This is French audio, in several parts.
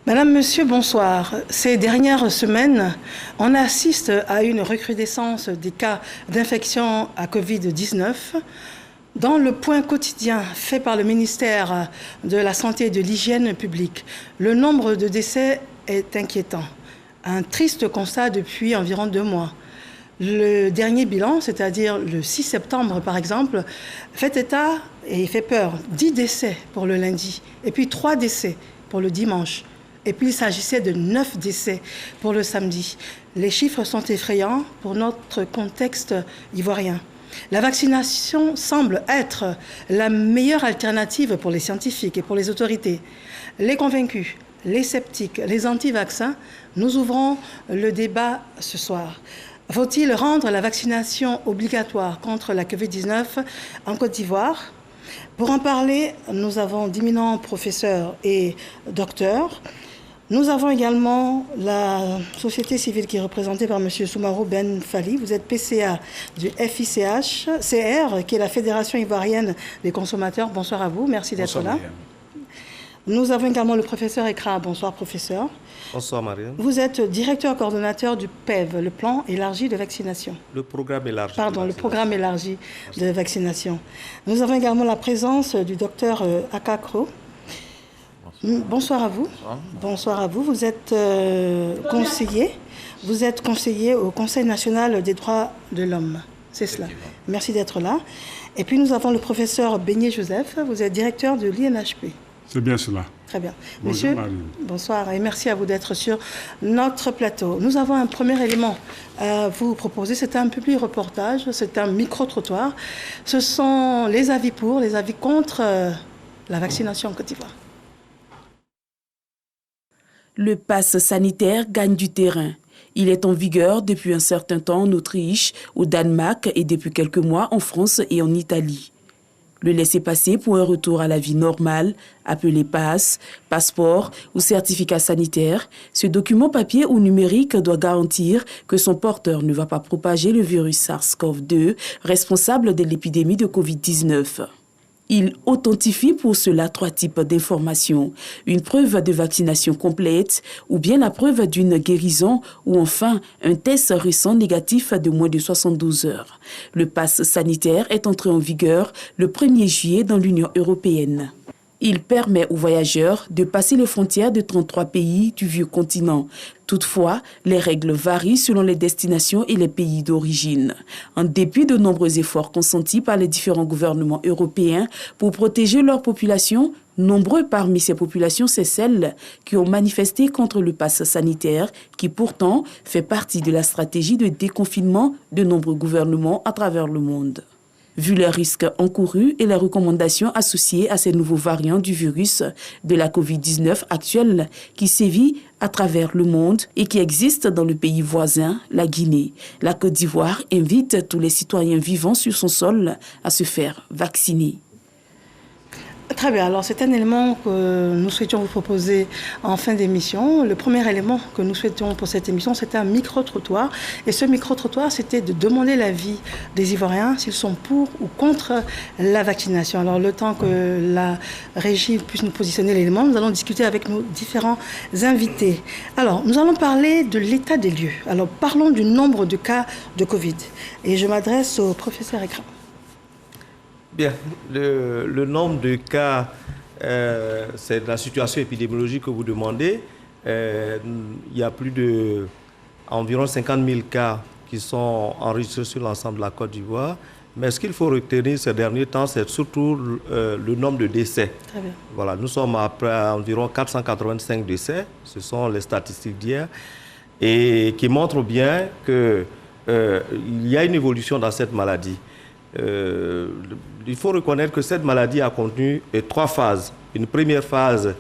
Madame, Monsieur, bonsoir. Ces dernières semaines, on assiste à une recrudescence des cas d'infection à Covid-19. Dans le point quotidien fait par le ministère de la Santé et de l'Hygiène publique, le nombre de décès est inquiétant. Un triste constat depuis environ 2 mois. Le dernier bilan, c'est-à-dire le 6 septembre par exemple, fait état et fait peur. 10 décès pour le lundi et puis 3 décès pour le dimanche. Et puis il s'agissait de 9 décès pour le samedi. Les chiffres sont effrayants pour notre contexte ivoirien. La vaccination semble être la meilleure alternative pour les scientifiques et pour les autorités. Les convaincus, les sceptiques, les anti-vaccins, nous ouvrons le débat ce soir. Faut-il rendre la vaccination obligatoire contre la Covid-19 en Côte d'Ivoire? Pour en parler, nous avons d'éminents professeurs et docteurs. Nous avons également la société civile qui est représentée par M. Soumaro Ben Fali. Vous êtes PCA du FICH-CR, qui est la Fédération ivoirienne des consommateurs. Bonsoir à vous, merci d'être là. Marianne. Nous avons également le professeur Ekra. Bonsoir, professeur. Bonsoir, Marianne. Vous êtes directeur coordonnateur du PEV, le plan élargi de vaccination. Le programme élargi. Pardon, le programme élargi de vaccination. Nous avons également la présence du docteur Akakro. Bonsoir à vous. Bonsoir à vous. Vous êtes conseiller. Vous êtes conseiller au Conseil national des droits de l'homme. C'est cela. Merci d'être là. Et puis nous avons le professeur Beignet Joseph. Vous êtes directeur de l'INHP. C'est bien cela. Très bien. Bonjour, Monsieur, bonsoir et merci à vous d'être sur notre plateau. Nous avons un premier élément à vous proposer. C'est un public reportage, c'est un micro-trottoir. Ce sont les avis pour, les avis contre la vaccination en Côte d'Ivoire. Le pass sanitaire gagne du terrain. Il est en vigueur depuis un certain temps en Autriche, au Danemark et depuis quelques mois en France et en Italie. Le laissez-passer pour un retour à la vie normale, appelé pass, passeport ou certificat sanitaire, ce document papier ou numérique doit garantir que son porteur ne va pas propager le virus SARS-CoV-2, responsable de l'épidémie de Covid-19. Il authentifie pour cela 3 types d'informations, une preuve de vaccination complète ou bien la preuve d'une guérison ou enfin un test récent négatif de moins de 72 heures. Le pass sanitaire est entré en vigueur le 1er juillet dans l'Union européenne. Il permet aux voyageurs de passer les frontières de 33 pays du vieux continent. Toutefois, les règles varient selon les destinations et les pays d'origine. En dépit de nombreux efforts consentis par les différents gouvernements européens pour protéger leur population, nombreux parmi ces populations, c'est celles qui ont manifesté contre le pass sanitaire, qui pourtant fait partie de la stratégie de déconfinement de nombreux gouvernements à travers le monde. Vu les risques encourus et les recommandations associées à ces nouveaux variants du virus de la Covid-19 actuelle qui sévit à travers le monde et qui existe dans le pays voisin, la Guinée, la Côte d'Ivoire invite tous les citoyens vivant sur son sol à se faire vacciner. Très bien, alors c'est un élément que nous souhaitions vous proposer en fin d'émission. Le premier élément que nous souhaitions pour cette émission, c'était un micro-trottoir. Et ce micro-trottoir, c'était de demander l'avis des Ivoiriens s'ils sont pour ou contre la vaccination. Alors le temps que la régie puisse nous positionner l'élément, nous allons discuter avec nos différents invités. Alors, nous allons parler de l'état des lieux. Alors parlons du nombre de cas de Covid. Et je m'adresse au professeur Ekra. Bien, le nombre de cas, c'est la situation épidémiologique que vous demandez. Il y a plus de environ 50 000 cas qui sont enregistrés sur l'ensemble de la Côte d'Ivoire. Mais ce qu'il faut retenir ces derniers temps, c'est surtout le nombre de décès. Très bien. Voilà, nous sommes à environ 485 décès. Ce sont les statistiques d'hier. Et qui montrent bien qu'il y a une évolution dans cette maladie. Il faut reconnaître que cette maladie a connu 3 phases. Une première phase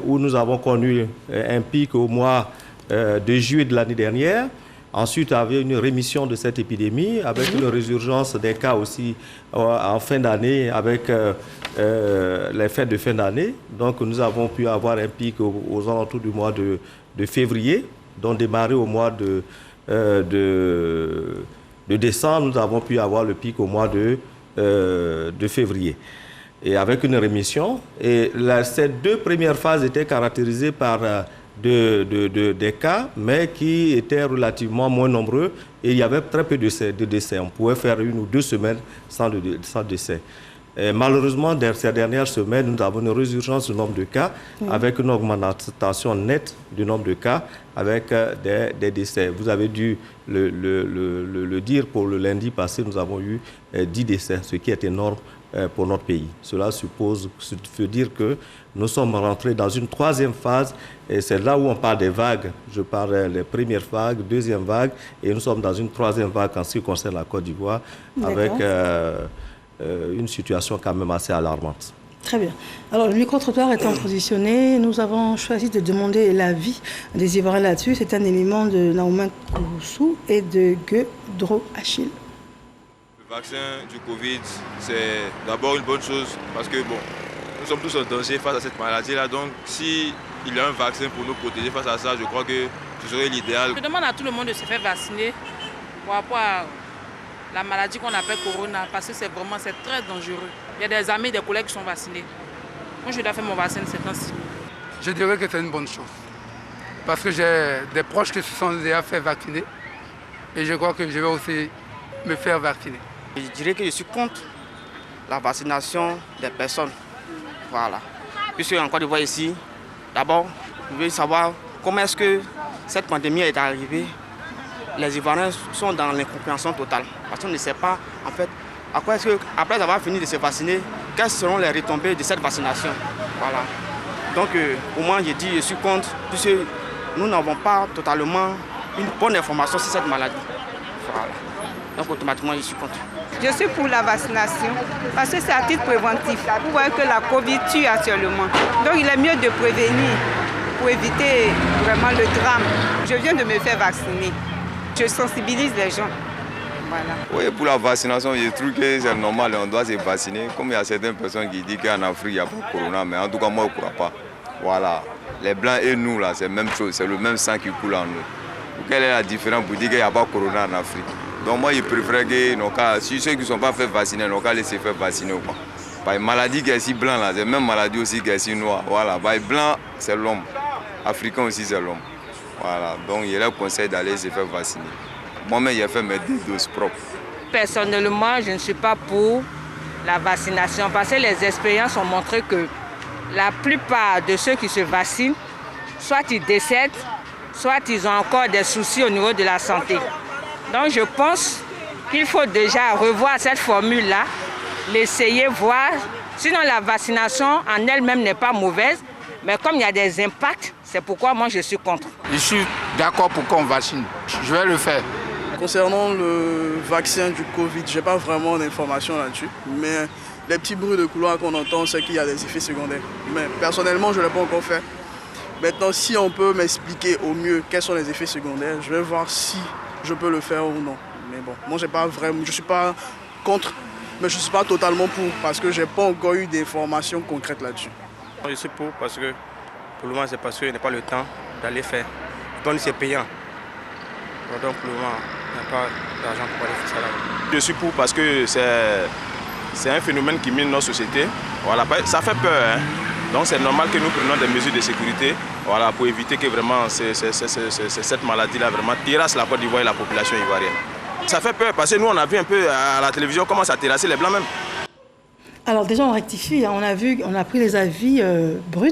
où nous avons connu un pic au mois de juillet de l'année dernière. Ensuite, il y avait une rémission de cette épidémie avec une résurgence des cas aussi en fin d'année avec les fêtes de fin d'année. Donc, nous avons pu avoir un pic aux alentours du mois de février, donc démarré au mois de décembre. Nous avons pu avoir le pic au mois de février. et avec une rémission. Et ces 2 premières phases étaient caractérisées par des cas, mais qui étaient relativement moins nombreux et il y avait très peu de décès. On pouvait faire 1 ou 2 semaines sans décès. Et malheureusement, dans ces dernières semaines, nous avons une résurgence du nombre de cas, avec une augmentation nette du nombre de cas, avec des décès. Vous avez dû le dire, pour le lundi passé, nous avons eu 10 décès, ce qui est énorme pour notre pays. Cela veut dire que nous sommes rentrés dans une 3e phase, et c'est là où on parle des vagues. Je parle des premières vagues, 2e vague, et nous sommes dans une 3e vague en ce qui concerne la Côte d'Ivoire, avec une situation quand même assez alarmante. Très bien. Alors, le micro-trottoir étant positionné, nous avons choisi de demander l'avis des Ivoiriens là-dessus. C'est un élément de Naouman Koussou et de Guedro Achille. Le vaccin du Covid, c'est d'abord une bonne chose parce que bon, nous sommes tous en danger face à cette maladie-là. Donc, s'il y a un vaccin pour nous protéger face à ça, je crois que ce serait l'idéal. Je demande à tout le monde de se faire vacciner pour rapport à la maladie qu'on appelle Corona, parce que c'est très dangereux. Il y a des amis, des collègues qui sont vaccinés. Moi, je dois faire mon vaccin ces temps-ci. Je dirais que c'est une bonne chose. Parce que j'ai des proches qui se sont déjà fait vacciner. Et je crois que je vais aussi me faire vacciner. Je dirais que je suis contre la vaccination des personnes. Voilà. Puisque en Côte d'Ivoire ici, d'abord, je veux savoir comment est-ce que cette pandémie est arrivée. Les Ivoiriens sont dans l'incompréhension totale. Parce qu'on ne sait pas, en fait, après avoir fini de se vacciner, quelles seront les retombées de cette vaccination. Voilà. Donc, au moins, je dis, je suis contre, puisque nous n'avons pas totalement une bonne information sur cette maladie. Voilà. Donc, automatiquement, je suis contre. Je suis pour la vaccination, parce que c'est à titre préventif. Vous voyez que la Covid tue actuellement. Donc, il est mieux de prévenir pour éviter vraiment le drame. Je viens de me faire vacciner. Je sensibilise les gens. Voilà. Oui, pour la vaccination, je trouve que c'est normal, on doit se vacciner. Comme il y a certaines personnes qui disent qu'en Afrique, il n'y a pas de corona, mais en tout cas, moi, je ne crois pas. Voilà. Les Blancs et nous, là, c'est la même chose, c'est le même sang qui coule en nous. Quelle est la différence pour dire qu'il n'y a pas de corona en Afrique? Donc moi, je préfère que nos cas, si ceux qui ne sont pas fait vacciner, nos cas, laissez faire vacciner ou pas. Parce que la maladie qui est si blanc, là, c'est la même maladie aussi qui est si noire. Voilà. Parce que blanc, c'est l'homme. Africain aussi, c'est l'homme. Voilà, donc il y a le conseil d'aller se faire vacciner. Moi-même, j'ai fait mes 2 doses propres. Personnellement, je ne suis pas pour la vaccination parce que les expériences ont montré que la plupart de ceux qui se vaccinent, soit ils décèdent, soit ils ont encore des soucis au niveau de la santé. Donc je pense qu'il faut déjà revoir cette formule-là, l'essayer, voir. Sinon la vaccination en elle-même n'est pas mauvaise, mais comme il y a des impacts, c'est pourquoi moi je suis contre. Je suis d'accord pour qu'on vaccine. Je vais le faire. Concernant le vaccin du Covid, je n'ai pas vraiment d'informations là-dessus. Mais les petits bruits de couloir qu'on entend, c'est qu'il y a des effets secondaires. Mais personnellement, je ne l'ai pas encore fait. Maintenant, si on peut m'expliquer au mieux quels sont les effets secondaires, je vais voir si je peux le faire ou non. Mais bon, moi, je ne suis pas contre, mais je ne suis pas totalement pour parce que je n'ai pas encore eu d'informations concrètes là-dessus. Je suis pour parce que pour le moment, c'est parce que je n'ai pas le temps d'aller faire. Donc, c'est payant. Donc, pour le moment, il n'y a pas d'argent pour aller faire ça là. Je suis pour parce que c'est un phénomène qui mine notre société. Voilà, ça fait peur. Hein. Donc, c'est normal que nous prenions des mesures de sécurité voilà, pour éviter que vraiment cette maladie-là vraiment terrasse la Côte d'Ivoire et la population ivoirienne. Ça fait peur parce que nous, on a vu un peu à la télévision comment ça terrassait les Blancs même. Alors déjà, on rectifie. On a pris les avis bruts.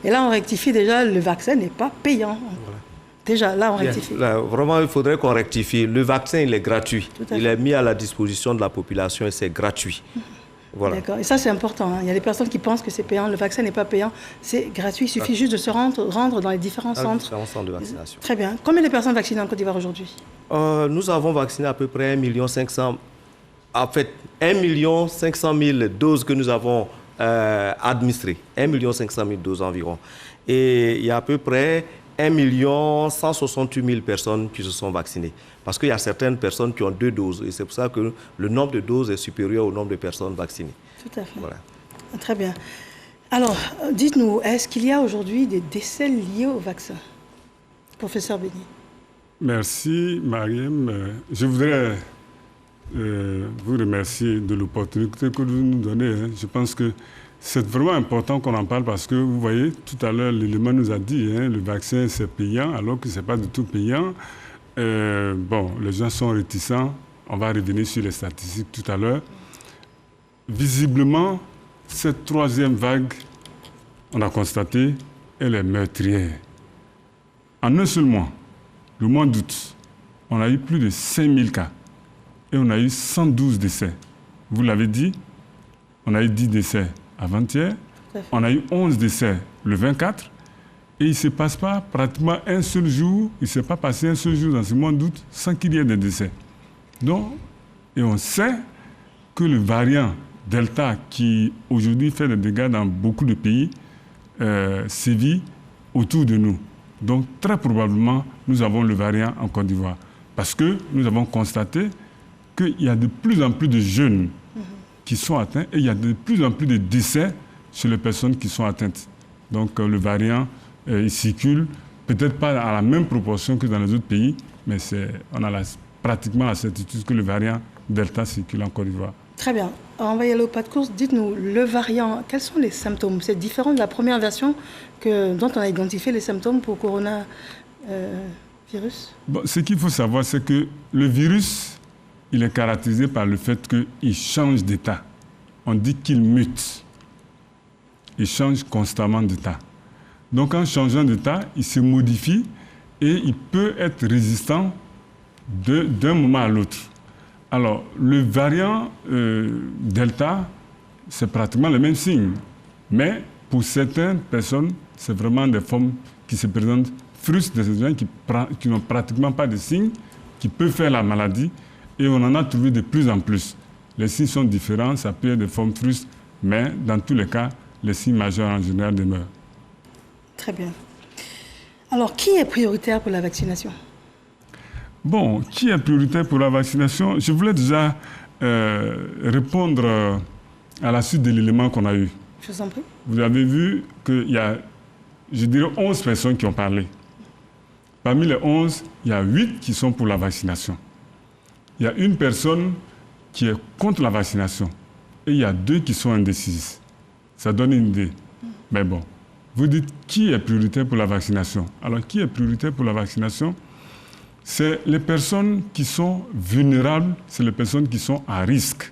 Et là, on rectifie déjà, le vaccin n'est pas payant. Voilà. Déjà, là, on rectifie. Là, vraiment, il faudrait qu'on rectifie. Le vaccin, il est gratuit. Il est mis à la disposition de la population et c'est gratuit. Voilà. D'accord. Et ça, c'est important. Hein. Il y a des personnes qui pensent que c'est payant. Le vaccin n'est pas payant. C'est gratuit. Il suffit juste de se rendre dans les différents centres. Différents centres de vaccination. Très bien. Combien de personnes vaccinées en Côte d'Ivoire aujourd'hui? Nous avons vacciné à peu près 1 500 000. En fait, 1 500 000 doses que nous avons administrées. 1 500 000 doses environ. Et il y a à peu près 1 168 000 personnes qui se sont vaccinées. Parce qu'il y a certaines personnes qui ont 2 doses. Et c'est pour ça que le nombre de doses est supérieur au nombre de personnes vaccinées. Tout à fait. Voilà. Très bien. Alors, dites-nous, est-ce qu'il y a aujourd'hui des décès liés au vaccin? Professeur Béni. Merci, Mariam. Je voudrais vous remercier de l'opportunité que vous nous donnez. Je pense que C'est vraiment important qu'on en parle parce que, vous voyez, tout à l'heure, l'élément nous a dit, le vaccin, c'est payant, alors que ce n'est pas du tout payant. Les gens sont réticents. On va revenir sur les statistiques tout à l'heure. Visiblement, cette troisième vague, on a constaté, elle est meurtrière. En un seul mois, le mois d'août, on a eu plus de 5000 cas et on a eu 112 décès. Vous l'avez dit, on a eu 10 décès avant-hier, on a eu 11 décès le 24 et il ne se passe pas pratiquement un seul jour, il ne s'est pas passé un seul jour dans ce mois d'août sans qu'il y ait des décès. Donc, et on sait que le variant Delta, qui aujourd'hui fait des dégâts dans beaucoup de pays, sévit autour de nous. Donc, très probablement, nous avons le variant en Côte d'Ivoire. Parce que nous avons constaté qu'il y a de plus en plus de jeunes qui sont atteints et il y a de plus en plus de décès chez les personnes qui sont atteintes. Donc, le variant, il circule, peut-être pas à la même proportion que dans les autres pays, mais on a pratiquement la certitude que le variant Delta circule en Côte d'Ivoire. Très bien. On va y aller au pas de course. Dites-nous, le variant, quels sont les symptômes? C'est différent de la première version dont on a identifié les symptômes pour coronavirus. Ce qu'il faut savoir, c'est que le virus, il est caractérisé par le fait qu'il change d'état. On dit qu'il mute. Il change constamment d'état. Donc, en changeant d'état, il se modifie et il peut être résistant d'un moment à l'autre. Alors, le variant Delta, c'est pratiquement le même signe. Mais pour certaines personnes, c'est vraiment des formes qui se présentent frustes, des gens qui n'ont pratiquement pas de signes, qui peuvent faire la maladie. Et on en a trouvé de plus en plus. Les signes sont différents, ça peut être des formes frustes, mais dans tous les cas, les signes majeurs en général demeurent. Très bien. Alors, qui est prioritaire pour la vaccination? Bon, qui est prioritaire pour la vaccination? Je voulais déjà répondre à la suite de l'élément qu'on a eu. Je vous en prie. Vous avez vu qu'il y a, je dirais, 11 personnes qui ont parlé. Parmi les 11, il y a 8 qui sont pour la vaccination. Il y a une personne qui est contre la vaccination et il y a 2 qui sont indécises. Ça donne une idée. Mais bon, vous dites qui est prioritaire pour la vaccination? Alors, qui est prioritaire pour la vaccination? C'est les personnes qui sont vulnérables, c'est les personnes qui sont à risque.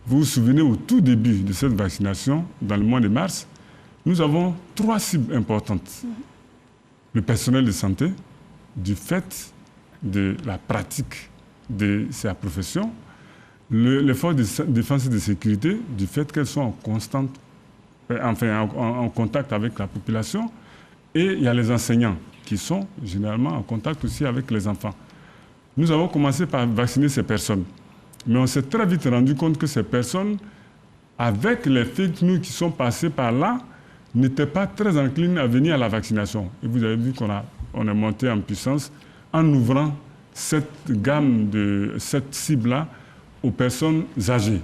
Vous vous souvenez, au tout début de cette vaccination, dans le mois de mars, nous avons 3 cibles importantes. Le personnel de santé, du fait de la pratique de sa profession, les forces de défense et de sécurité, du fait qu'elles sont en contact avec la population, et il y a les enseignants qui sont généralement en contact aussi avec les enfants. Nous avons commencé par vacciner ces personnes. Mais on s'est très vite rendu compte que ces personnes, avec les fake news qui sont passés par là, n'étaient pas très enclines à venir à la vaccination. Et vous avez vu qu'on est monté en puissance en ouvrant cette gamme cette cible-là aux personnes âgées.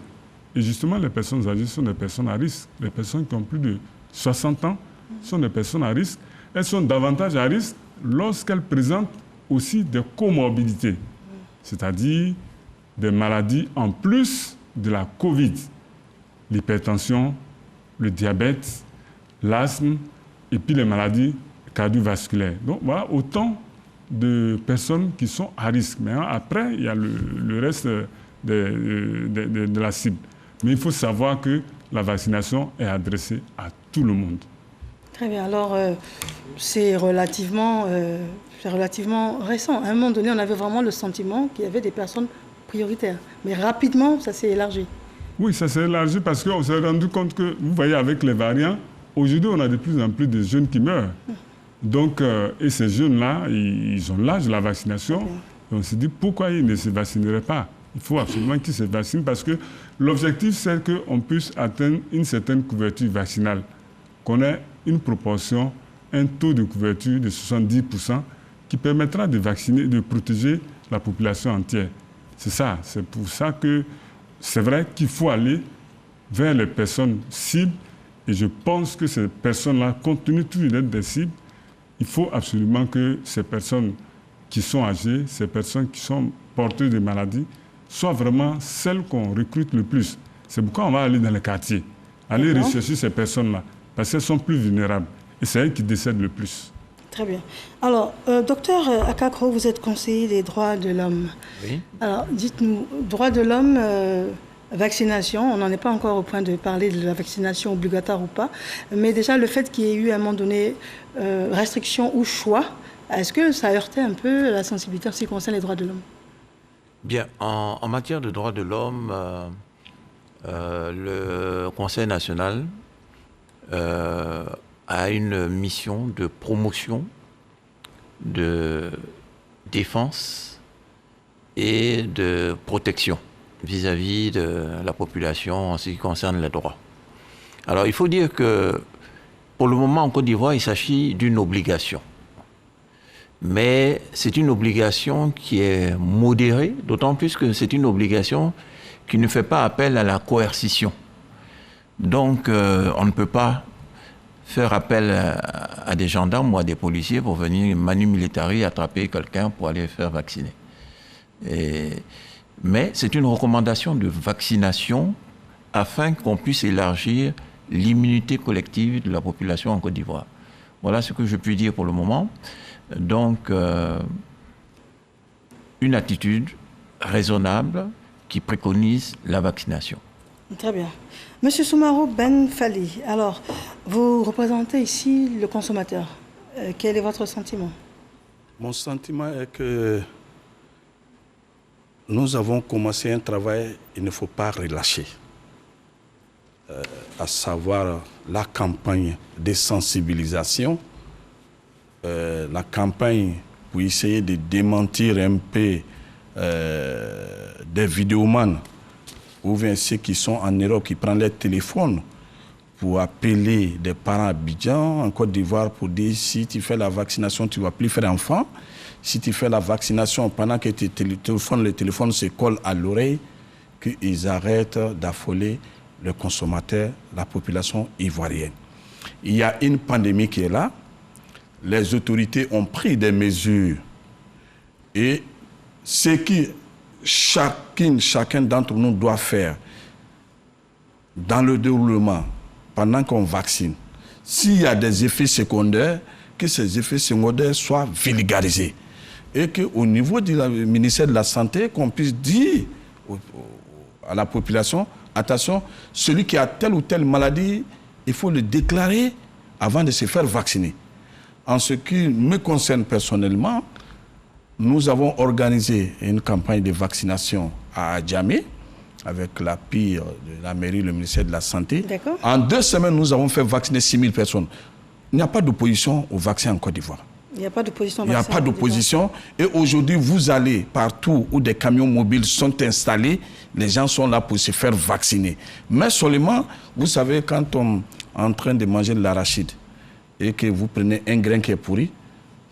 Et justement, les personnes âgées sont des personnes à risque. Les personnes qui ont plus de 60 ans sont des personnes à risque. Elles sont davantage à risque lorsqu'elles présentent aussi des comorbidités, c'est-à-dire des maladies en plus de la Covid, l'hypertension, le diabète, l'asthme et puis les maladies cardiovasculaires. Donc voilà autant de personnes qui sont à risque. Mais après, il y a le reste de la cible. Mais il faut savoir que la vaccination est adressée à tout le monde. Très bien. Alors, c'est relativement récent. À un moment donné, on avait vraiment le sentiment qu'il y avait des personnes prioritaires. Mais rapidement, ça s'est élargi. Oui, ça s'est élargi parce qu'on s'est rendu compte que, vous voyez, avec les variants, aujourd'hui, on a de plus en plus de jeunes qui meurent. Donc, et ces jeunes-là, ils ont l'âge de la vaccination. Et on s'est dit, pourquoi ils ne se vaccineraient pas? Il faut absolument qu'ils se vaccinent parce que l'objectif, c'est qu'on puisse atteindre une certaine couverture vaccinale, qu'on ait une proportion, un taux de couverture de 70% qui permettra de vacciner, de protéger la population entière. C'est ça, c'est pour ça que c'est vrai qu'il faut aller vers les personnes cibles et je pense que ces personnes-là, compte tenu toujours d'être des cibles, il faut absolument que ces personnes qui sont âgées, ces personnes qui sont porteuses de maladies, soient vraiment celles qu'on recrute le plus. C'est pourquoi on va aller dans les quartiers. aller rechercher ces personnes-là, parce qu'elles sont plus vulnérables. Et c'est elles qui décèdent le plus. Très bien. Alors, docteur Akakro, vous êtes conseiller des droits de l'homme. Oui. Alors, dites-nous, droits de l'homme, vaccination, on n'en est pas encore au point de parler de la vaccination obligatoire ou pas, mais déjà le fait qu'il y ait eu à un moment donné restriction ou choix, est-ce que ça a heurté un peu la sensibilité en ce qui concerne les droits de l'homme? Bien, en matière de droits de l'homme, le Conseil national a une mission de promotion, de défense et de protection vis-à-vis de la population en ce qui concerne les droits. Alors, il faut dire que pour le moment, en Côte d'Ivoire, il s'agit d'une obligation. Mais c'est une obligation qui est modérée, d'autant plus que c'est une obligation qui ne fait pas appel à la coercition. Donc, on ne peut pas faire appel à des gendarmes ou à des policiers pour venir manu militari attraper quelqu'un pour aller faire vacciner. Mais c'est une recommandation de vaccination afin qu'on puisse élargir l'immunité collective de la population en Côte d'Ivoire. Voilà ce que je puis dire pour le moment. Donc, une attitude raisonnable qui préconise la vaccination. Très bien. Monsieur Soumarou Ben Fali, alors, vous représentez ici le consommateur. Quel est votre sentiment? Mon sentiment est que nous avons commencé un travail, il ne faut pas relâcher. À savoir la campagne de sensibilisation, la campagne pour essayer de démentir un peu des vidéomans ou bien ceux qui sont en Europe qui prennent les téléphones pour appeler des parents à Abidjan, en Côte d'Ivoire, pour dire si tu fais la vaccination, tu ne vas plus faire enfant. Si tu fais la vaccination pendant que le téléphone se colle à l'oreille, qu'ils arrêtent d'affoler le consommateur, la population ivoirienne. Il y a une pandémie qui est là. Les autorités ont pris des mesures. Et ce que chacun d'entre nous doit faire dans le déroulement, pendant qu'on vaccine, s'il y a des effets secondaires, que ces effets secondaires soient vulgarisés. Et qu'au niveau du ministère de la Santé, qu'on puisse dire à la population, attention, celui qui a telle ou telle maladie, il faut le déclarer avant de se faire vacciner. En ce qui me concerne personnellement, nous avons organisé une campagne de vaccination à Adjamé, avec l'appui de la mairie, le ministère de la Santé. En 2 semaines, nous avons fait vacciner 6 000 personnes. Il n'y a pas d'opposition au vaccin en Côte d'Ivoire. Il n'y a pas d'opposition. Il n'y a pas d'opposition. Et aujourd'hui, vous allez partout où des camions mobiles sont installés, les gens sont là pour se faire vacciner. Mais seulement, vous savez, quand on est en train de manger de l'arachide et que vous prenez un grain qui est pourri,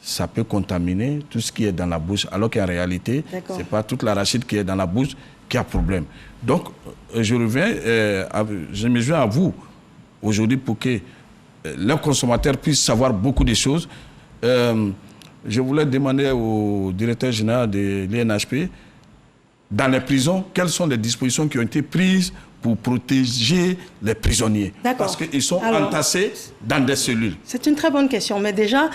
ça peut contaminer tout ce qui est dans la bouche, alors qu'en réalité, ce n'est pas toute l'arachide qui est dans la bouche qui a problème. Donc, je me joins à vous aujourd'hui pour que les consommateurs puissent savoir beaucoup de choses. Je voulais demander au directeur général de l'INHP, dans les prisons, quelles sont les dispositions qui ont été prises pour protéger les prisonniers. Parce qu'ils sont entassés dans des cellules. C'est une très bonne question, mais déjà,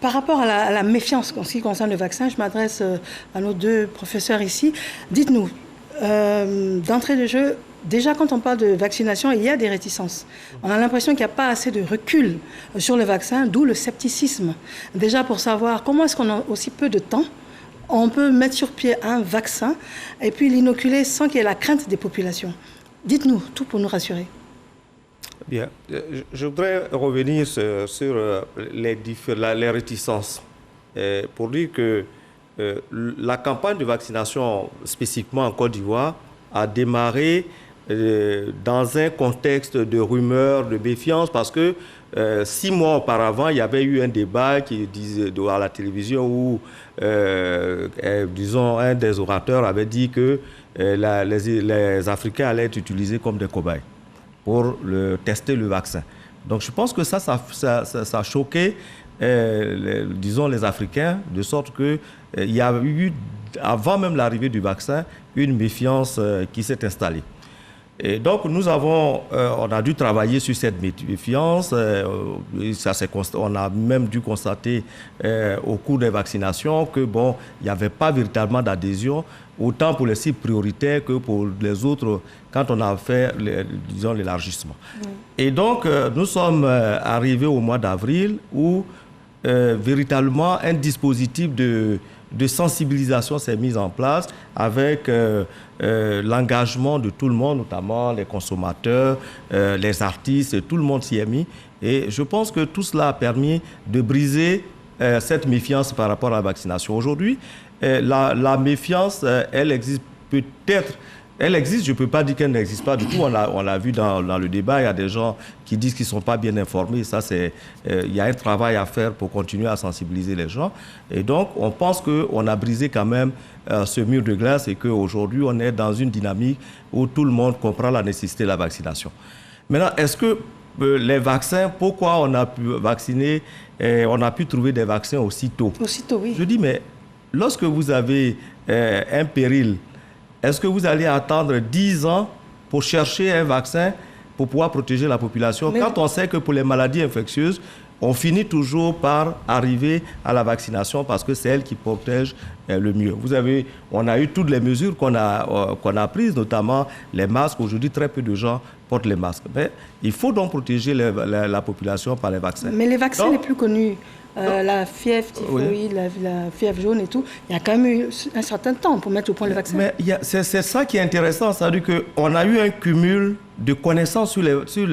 par rapport à la méfiance en ce qui concerne le vaccin, je m'adresse à nos 2 professeurs ici. Dites-nous, d'entrée de jeu, déjà quand on parle de vaccination, il y a des réticences. On a l'impression qu'il n'y a pas assez de recul sur le vaccin, d'où le scepticisme. Déjà pour savoir comment est-ce qu'on a aussi peu de temps, on peut mettre sur pied un vaccin et puis l'inoculer sans qu'il y ait la crainte des populations. Dites-nous tout pour nous rassurer. Bien, je voudrais revenir sur les réticences pour dire que la campagne de vaccination, spécifiquement en Côte d'Ivoire, a démarré dans un contexte de rumeurs, de méfiance, parce que 6 mois auparavant, il y avait eu un débat qui disait à la télévision où, disons, un des orateurs avait dit que les Africains allaient être utilisés comme des cobayes pour tester le vaccin. Donc je pense que ça a choqué, disons, les Africains, de sorte qu'il y a eu, avant même l'arrivée du vaccin, une méfiance qui s'est installée. Et donc, on a dû travailler sur cette méfiance. On a même dû constater au cours des vaccinations que, bon, il n'y avait pas véritablement d'adhésion, autant pour les cibles prioritaires que pour les autres, quand on a fait, disons, l'élargissement. Et donc, nous sommes arrivés au mois d'avril où, véritablement, un dispositif de sensibilisation s'est mis en place avec l'engagement de tout le monde, notamment les consommateurs, les artistes, tout le monde s'y est mis. Et je pense que tout cela a permis de briser cette méfiance par rapport à la vaccination. Aujourd'hui, la méfiance, elle existe peut-être. Elle existe, je ne peux pas dire qu'elle n'existe pas du tout. On l'a vu dans le débat, il y a des gens qui disent qu'ils ne sont pas bien informés. Ça, il y a un travail à faire pour continuer à sensibiliser les gens. Et donc, on pense qu'on a brisé quand même ce mur de glace et qu'aujourd'hui, on est dans une dynamique où tout le monde comprend la nécessité de la vaccination. Maintenant, est-ce que les vaccins, pourquoi on a pu vacciner, on a pu trouver des vaccins aussitôt? Aussitôt, oui. Je dis, mais lorsque vous avez un péril, est-ce que vous allez attendre 10 ans pour chercher un vaccin pour pouvoir protéger la population? Quand on sait que pour les maladies infectieuses, on finit toujours par arriver à la vaccination parce que c'est elle qui protège le mieux. On a eu toutes les mesures qu'on a prises, notamment les masques. Aujourd'hui, très peu de gens portent les masques. Mais il faut donc protéger la population par les vaccins. Mais les vaccins les plus connus, la fièvre typhoïde, la fièvre jaune et tout, il y a quand même eu un certain temps pour mettre au point le vaccin. Mais c'est ça qui est intéressant, c'est-à-dire qu'on a eu un cumul de connaissances sur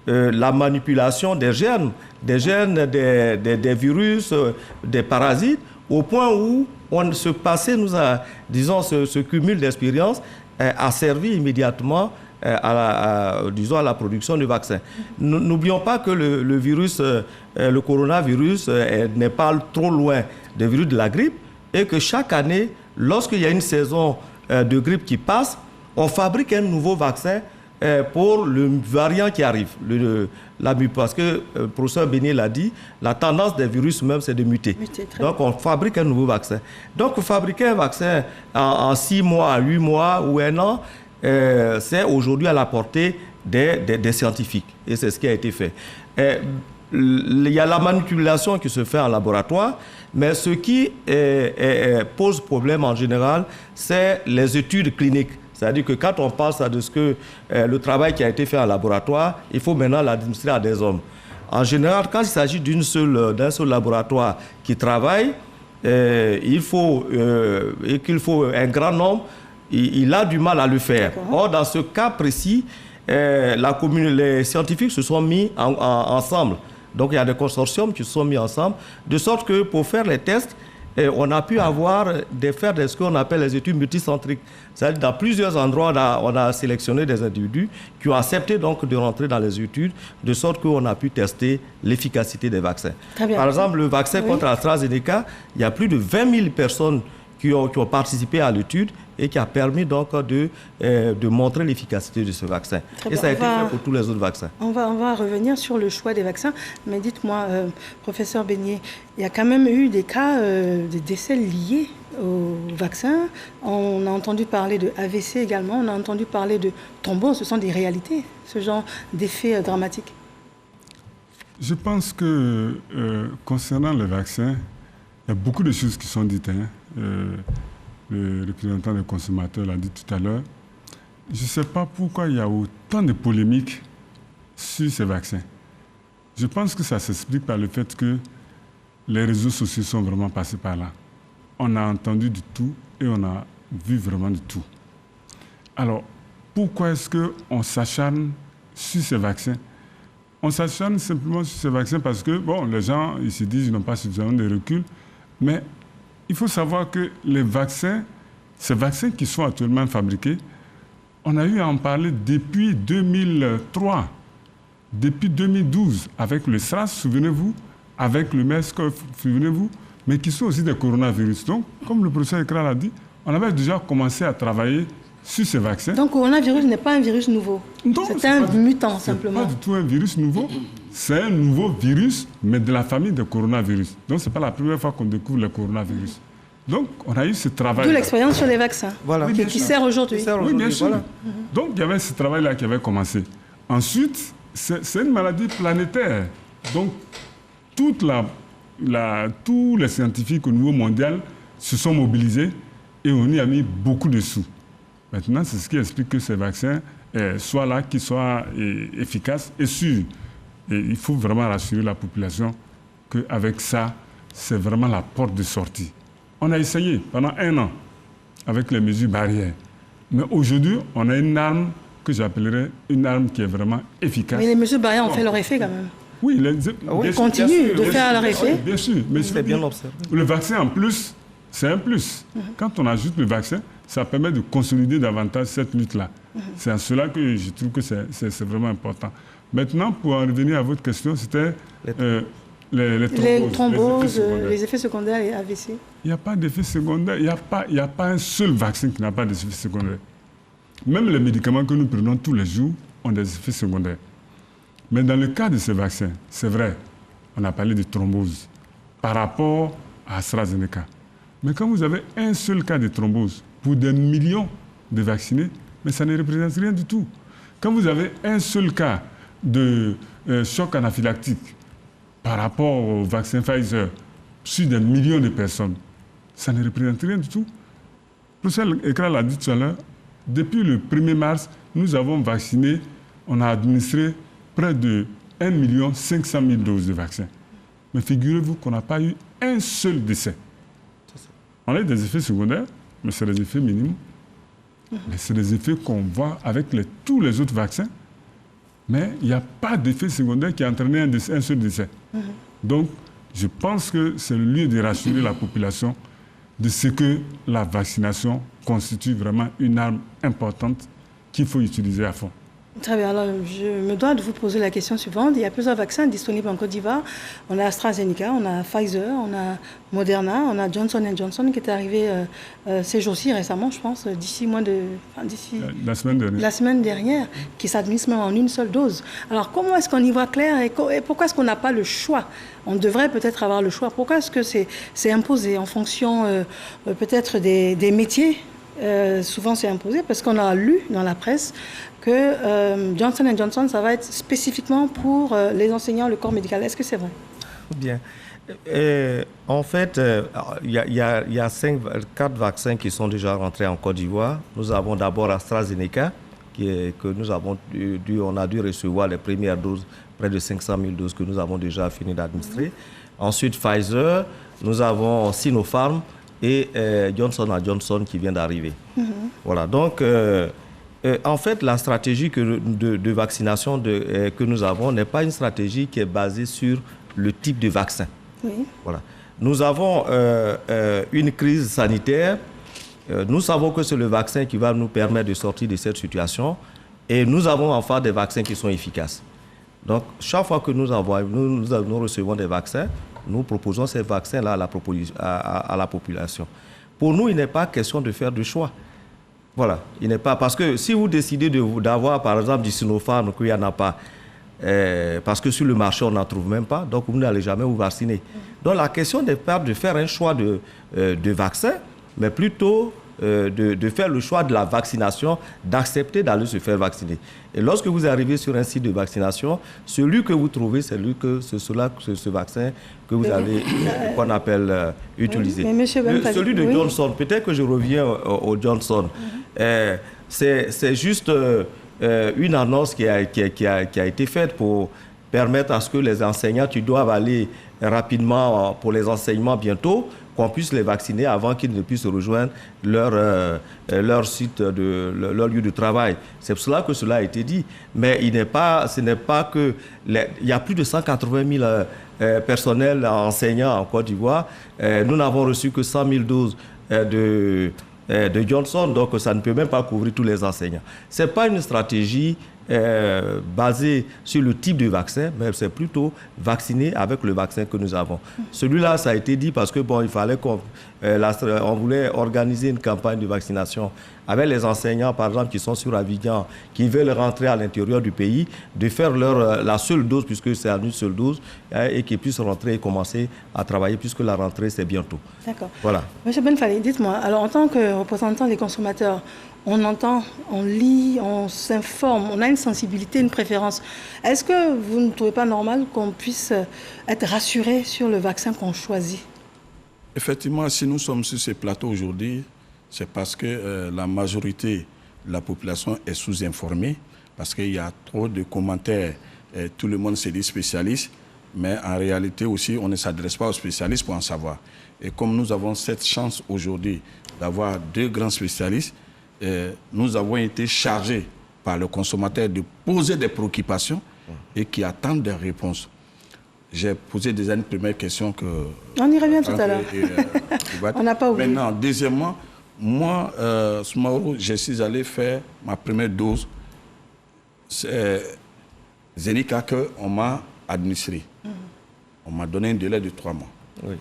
la manipulation des germes, des virus, des parasites, au point où ce passé nous a, disons, ce cumul d'expériences a servi immédiatement à la production de vaccins. N'oublions pas que le virus, le coronavirus n'est pas trop loin des virus de la grippe et que chaque année, lorsqu'il y a une saison de grippe qui passe, on fabrique un nouveau vaccin pour le variant qui arrive, parce que le professeur Bénier l'a dit, la tendance des virus même, c'est de muter. Donc, on fabrique un nouveau vaccin. Donc, fabriquer un vaccin en 6 mois, 8 mois ou 1 an, c'est aujourd'hui à la portée des scientifiques. Et c'est ce qui a été fait. Il y a la manipulation qui se fait en laboratoire, mais ce qui pose problème en général, c'est les études cliniques. C'est-à-dire que quand on pense de ce que le travail qui a été fait en laboratoire, il faut maintenant l'administrer à des hommes. En général, quand il s'agit d'un seul laboratoire qui travaille, qu'il faut un grand nombre, il a du mal à le faire. Or, dans ce cas précis, les scientifiques se sont mis ensemble. Donc, il y a des consortiums qui se sont mis ensemble, de sorte que pour faire les tests, on a pu faire ce qu'on appelle les études multicentriques. C'est-à-dire dans plusieurs endroits, on a sélectionné des individus qui ont accepté donc de rentrer dans les études, de sorte qu'on a pu tester l'efficacité des vaccins. Par exemple, le vaccin contre AstraZeneca, il y a plus de 20 000 personnes qui ont participé à l'étude et qui a permis donc de montrer l'efficacité de ce vaccin. Et ça a été fait pour tous les autres vaccins. On va revenir sur le choix des vaccins, mais dites-moi, professeur Bénier, il y a quand même eu des cas de décès liés au vaccin. On a entendu parler de AVC également, on a entendu parler de thrombose. Ce sont des réalités, ce genre d'effets dramatiques. Je pense que concernant les vaccins, il y a beaucoup de choses qui sont dites. Le représentant des consommateurs l'a dit tout à l'heure. Je ne sais pas pourquoi il y a autant de polémiques sur ces vaccins. Je pense que ça s'explique par le fait que les réseaux sociaux sont vraiment passés par là. On a entendu du tout et on a vu vraiment du tout. Alors, pourquoi est-ce qu'on s'acharne sur ces vaccins? On s'acharne simplement sur ces vaccins parce que, bon, les gens, ils se disent qu'ils n'ont pas suffisamment de recul, mais il faut savoir que les vaccins, ces vaccins qui sont actuellement fabriqués, on a eu à en parler depuis 2003, depuis 2012, avec le SRAS, souvenez-vous, avec le MERS-CoV, souvenez-vous, mais qui sont aussi des coronavirus. Donc, comme le professeur Ekra l'a dit, on avait déjà commencé à travailler sur ces vaccins. Donc, coronavirus n'est pas un virus nouveau. C'est un mutant, simplement. Ce n'est pas du tout un virus nouveau. C'est un nouveau virus, mais de la famille des coronavirus. Donc, ce n'est pas la première fois qu'on découvre le coronavirus. Donc, on a eu ce travail. D'où l'expérience sur les vaccins, voilà. qui sert aujourd'hui. Oui, bien sûr. Voilà. Donc, il y avait ce travail-là qui avait commencé. Ensuite, c'est une maladie planétaire. Donc, tous les scientifiques au niveau mondial se sont mobilisés et on y a mis beaucoup de sous. Maintenant, c'est ce qui explique que ces vaccins soient là, qu'ils soient efficaces et sûrs. Et il faut vraiment rassurer la population qu'avec ça, c'est vraiment la porte de sortie. On a essayé pendant 1 an avec les mesures barrières. Mais aujourd'hui, on a une arme que j'appellerais une arme qui est vraiment efficace. Mais les mesures barrières ont fait leur effet quand même. Oui, ils continuent de faire leur effet. Bien sûr, mais c'est bien observé. Le vaccin en plus, c'est un plus. Quand on ajoute le vaccin, ça permet de consolider davantage cette lutte-là. C'est en cela que je trouve que c'est vraiment important. Maintenant, pour en revenir à votre question, c'était les thromboses, les effets secondaires et AVC. Il n'y a pas d'effet secondaire. Il n'y a pas un seul vaccin qui n'a pas d'effet secondaire. Même les médicaments que nous prenons tous les jours ont des effets secondaires. Mais dans le cas de ces vaccins, c'est vrai, on a parlé de thrombose par rapport à AstraZeneca. Mais quand vous avez un seul cas de thrombose pour des millions de vaccinés, mais ça ne représente rien du tout. Quand vous avez un seul cas de choc anaphylactique par rapport au vaccin Pfizer sur des millions de personnes, ça ne représente rien du tout. Le professeur Ekral l'a dit tout à l'heure, depuis le 1er mars, nous avons vacciné, on a administré près de 1 500 000 doses de vaccins. Mais figurez-vous qu'on n'a pas eu un seul décès. On a eu des effets secondaires, mais c'est des effets minimes. Mais c'est des effets qu'on voit avec tous les autres vaccins. Mais il n'y a pas d'effet secondaire qui a entraîné un seul décès. Donc, je pense que c'est le lieu de rassurer la population de ce que la vaccination constitue vraiment une arme importante qu'il faut utiliser à fond. Très bien, alors je me dois de vous poser la question suivante. Il y a plusieurs vaccins disponibles en Côte d'Ivoire. On a AstraZeneca, on a Pfizer, on a Moderna, on a Johnson & Johnson qui est arrivé ces jours-ci récemment, je pense, d'ici la semaine dernière, qui s'administre même en une seule dose. Alors comment est-ce qu'on y voit clair et pourquoi est-ce qu'on n'a pas le choix? On devrait peut-être avoir le choix. Pourquoi est-ce que c'est imposé en fonction peut-être des métiers? Souvent c'est imposé parce qu'on a lu dans la presse que Johnson & Johnson, ça va être spécifiquement pour les enseignants, le corps médical. Est-ce que c'est vrai? Bien. En fait, il y a 4 vaccins qui sont déjà rentrés en Côte d'Ivoire. Nous avons d'abord AstraZeneca, on a dû recevoir les premières doses, près de 500 000 doses que nous avons déjà fini d'administrer. Ensuite, Pfizer, nous avons Sinopharm et Johnson & Johnson qui vient d'arriver. Voilà, donc en fait, la stratégie de vaccination que nous avons n'est pas une stratégie qui est basée sur le type de vaccin. Voilà. Nous avons une crise sanitaire. Nous savons que c'est le vaccin qui va nous permettre de sortir de cette situation. Et nous avons enfin des vaccins qui sont efficaces. Donc, chaque fois que nous recevons des vaccins, nous proposons ces vaccins-là à la population. Pour nous, il n'est pas question de faire de choix. Voilà, il n'est pas... Parce que si vous décidez d'avoir, par exemple, du Sinopharm, qu'il n'y en a pas, parce que sur le marché, on n'en trouve même pas, donc vous n'allez jamais vous vacciner. Donc la question n'est pas de faire un choix de vaccin, mais plutôt de faire le choix de la vaccination, d'accepter d'aller se faire vacciner. Et lorsque vous arrivez sur un site de vaccination, celui que vous trouvez, c'est ce vaccin que vous allez, qu'on appelle, utiliser. Celui de Johnson, peut-être que je reviens au Johnson, c'est juste une annonce qui a été faite pour permettre à ce que les enseignants, tu doivent aller rapidement pour les enseignements bientôt, qu'on puisse les vacciner avant qu'ils ne puissent rejoindre leur site, leur lieu de travail. C'est pour cela que cela a été dit. Mais ce n'est pas que... il y a plus de 180 000 personnels enseignants en Côte d'Ivoire. Nous n'avons reçu que 100 000 doses de Johnson, donc ça ne peut même pas couvrir tous les enseignants. Ce n'est pas une stratégie basée sur le type de vaccin, mais c'est plutôt vacciner avec le vaccin que nous avons. Celui-là, ça a été dit parce que il fallait on voulait organiser une campagne de vaccination avec les enseignants, par exemple, qui sont sur Abidjan, qui veulent rentrer à l'intérieur du pays, de faire la seule dose, puisque c'est une seule dose, et qu'ils puissent rentrer et commencer à travailler, puisque la rentrée, c'est bientôt. D'accord. Voilà. Monsieur Benfali, dites-moi, alors en tant que représentant des consommateurs, on entend, on lit, on s'informe, on a une sensibilité, une préférence. Est-ce que vous ne trouvez pas normal qu'on puisse être rassuré sur le vaccin qu'on choisit? Effectivement, si nous sommes sur ces plateaux aujourd'hui, c'est parce que la majorité de la population est sous-informée, parce qu'il y a trop de commentaires, tout le monde se dit spécialiste, mais en réalité aussi, on ne s'adresse pas aux spécialistes pour en savoir. Et comme nous avons cette chance aujourd'hui d'avoir 2 grands spécialistes, nous avons été chargés par le consommateur de poser des préoccupations et qui attendent des réponses. J'ai posé déjà une première question que... On y revient tout à l'heure. On n'a pas oublié. Maintenant, deuxièmement, moi, Soumaoro, je suis allé faire ma première dose. C'est Zenica qu'on m'a administré. On m'a donné un délai de 3 mois. Oui.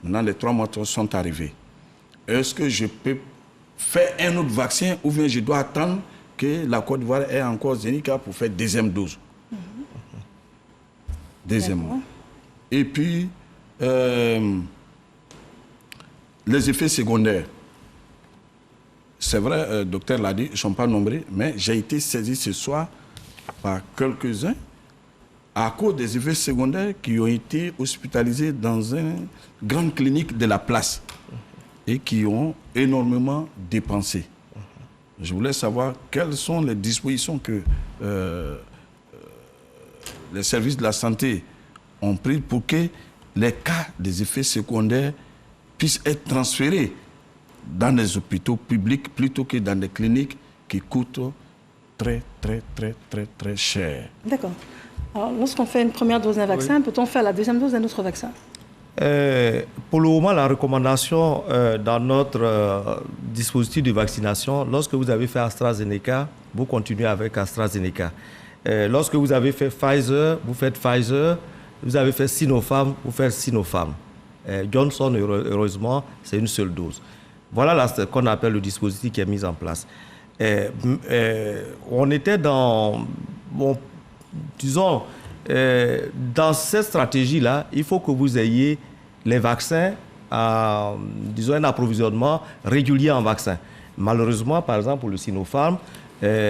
Maintenant, les 3 mois sont arrivés. Est-ce que je peux faire un autre vaccin ou bien je dois attendre que la Côte d'Ivoire ait encore Zenica pour faire deuxième dose? Deuxièmement. Et puis, les effets secondaires. C'est vrai, le docteur l'a dit, ils ne sont pas nombreux, mais j'ai été saisi ce soir par quelques-uns à cause des effets secondaires qui ont été hospitalisés dans une grande clinique de la place et qui ont énormément dépensé. Je voulais savoir quelles sont les dispositions que les services de la santé ont prises pour que les cas des effets secondaires puissent être transférés dans les hôpitaux publics plutôt que dans des cliniques qui coûtent très cher. D'accord. Alors, lorsqu'on fait une première dose d'un vaccin, peut-on faire la deuxième dose d'un autre vaccin? Pour le moment, la recommandation dans notre dispositif de vaccination, lorsque vous avez fait AstraZeneca, vous continuez avec AstraZeneca. Lorsque vous avez fait Pfizer, vous faites Pfizer. Vous avez fait Sinopharm, vous faites Sinopharm. Johnson, heureusement, c'est une seule dose. Voilà ce qu'on appelle le dispositif qui est mis en place. On était dans, disons, dans cette stratégie-là, il faut que vous ayez les vaccins, disons, un approvisionnement régulier en vaccins. Malheureusement, par exemple, pour le Sinopharm,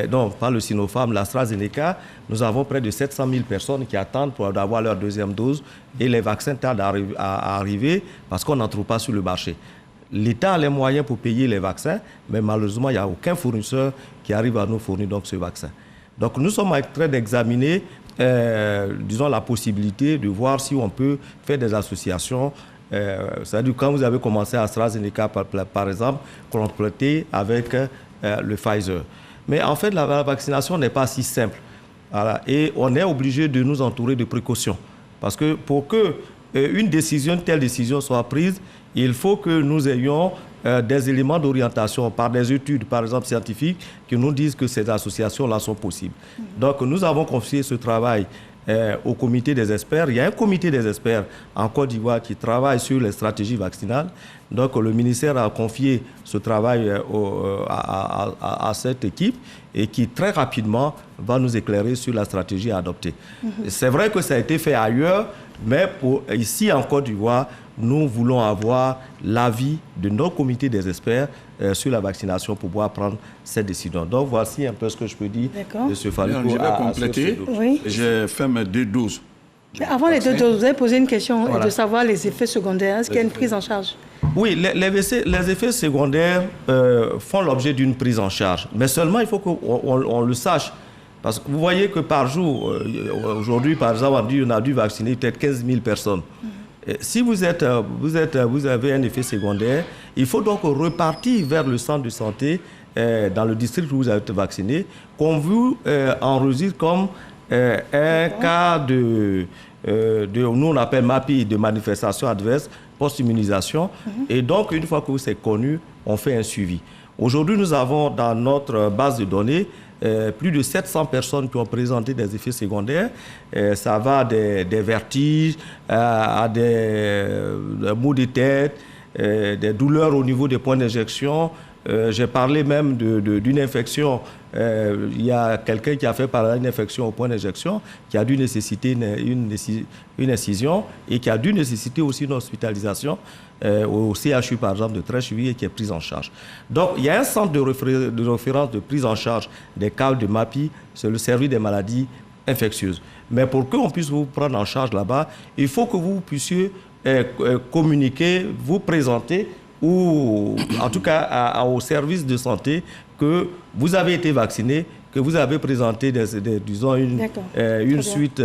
non, pas le Sinopharm, l'AstraZeneca, nous avons près de 700 000 personnes qui attendent pour avoir leur deuxième dose et les vaccins tardent à arriver parce qu'on n'en trouve pas sur le marché. L'État a les moyens pour payer les vaccins, mais malheureusement, il n'y a aucun fournisseur qui arrive à nous fournir donc ce vaccin. Donc nous sommes en train d'examiner, disons, la possibilité de voir si on peut faire des associations. C'est-à-dire quand vous avez commencé AstraZeneca, par exemple, compléter avec le Pfizer. Mais en fait, la vaccination n'est pas si simple. Voilà. Et on est obligé de nous entourer de précautions. Parce que pour que une telle décision soit prise, il faut que nous ayons des éléments d'orientation par des études, par exemple scientifiques, qui nous disent que ces associations-là sont possibles. Donc nous avons confié ce travail au comité des experts. Il y a un comité des experts en Côte d'Ivoire qui travaille sur les stratégies vaccinales. Donc le ministère a confié ce travail à cette équipe et qui très rapidement va nous éclairer sur la stratégie à adopter. C'est vrai que ça a été fait ailleurs, mais ici en Côte d'Ivoire, nous voulons avoir l'avis de nos comités des experts sur la vaccination pour pouvoir prendre cette décision. Donc voici un peu ce que je peux dire de ce Faliko. Je vais compléter. Oui. J'ai fait mes 2 doses. Mais avant les 2 doses, vous avez posé une question de savoir les effets secondaires. Est-ce qu'il y a une prise en charge? Oui, les effets secondaires font l'objet d'une prise en charge. Mais seulement, il faut qu'on le sache. Parce que vous voyez que par jour, aujourd'hui, par exemple, on a dû vacciner peut-être 15 000 personnes. Si vous avez un effet secondaire, il faut donc repartir vers le centre de santé dans le district où vous avez été vacciné, qu'on vous enregistre comme un cas nous on appelle MAPI, de manifestation adverse post-immunisation. Et donc, une fois que c'est connu, on fait un suivi. Aujourd'hui, nous avons dans notre base de données plus de 700 personnes qui ont présenté des effets secondaires. Ça va des vertiges à des maux de tête, des douleurs au niveau des points d'injection. J'ai parlé même d'une infection. Il y a quelqu'un qui a fait par là une infection au point d'injection, qui a dû nécessiter une incision et qui a dû nécessiter aussi une hospitalisation au CHU, par exemple, de Trècheville, et qui est prise en charge. Donc, il y a un centre de référence de prise en charge des cas de MAPI, c'est le service des maladies infectieuses. Mais pour qu'on puisse vous prendre en charge là-bas, il faut que vous puissiez communiquer, vous présenter, ou en tout cas au service de santé, que vous avez été vacciné, que vous avez présenté disons une suite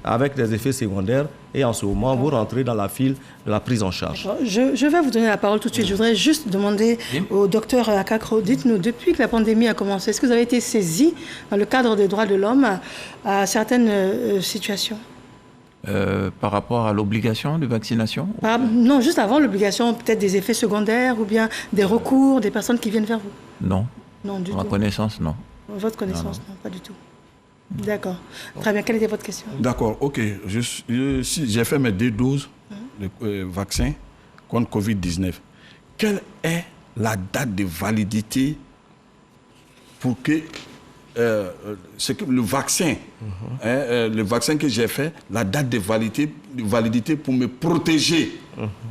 avec des effets secondaires, et en ce moment vous rentrez dans la file de la prise en charge. Je vais vous donner la parole tout de suite. Je voudrais juste demander au docteur Akakro, dites-nous, depuis que la pandémie a commencé, est-ce que vous avez été saisi dans le cadre des droits de l'homme à certaines situations? Par rapport à l'obligation de vaccination? Non, juste avant l'obligation, peut-être des effets secondaires ou bien des recours, des personnes qui viennent vers vous? Non. Non, du tout. À ma connaissance, non. Votre connaissance, non, pas du tout. D'accord. Très bien. Quelle était votre question? D'accord, ok. Si j'ai fait mes 2 doses de vaccin contre Covid-19, quelle est la date de validité pour que le vaccin, le vaccin que j'ai fait, la date de validité pour me protéger,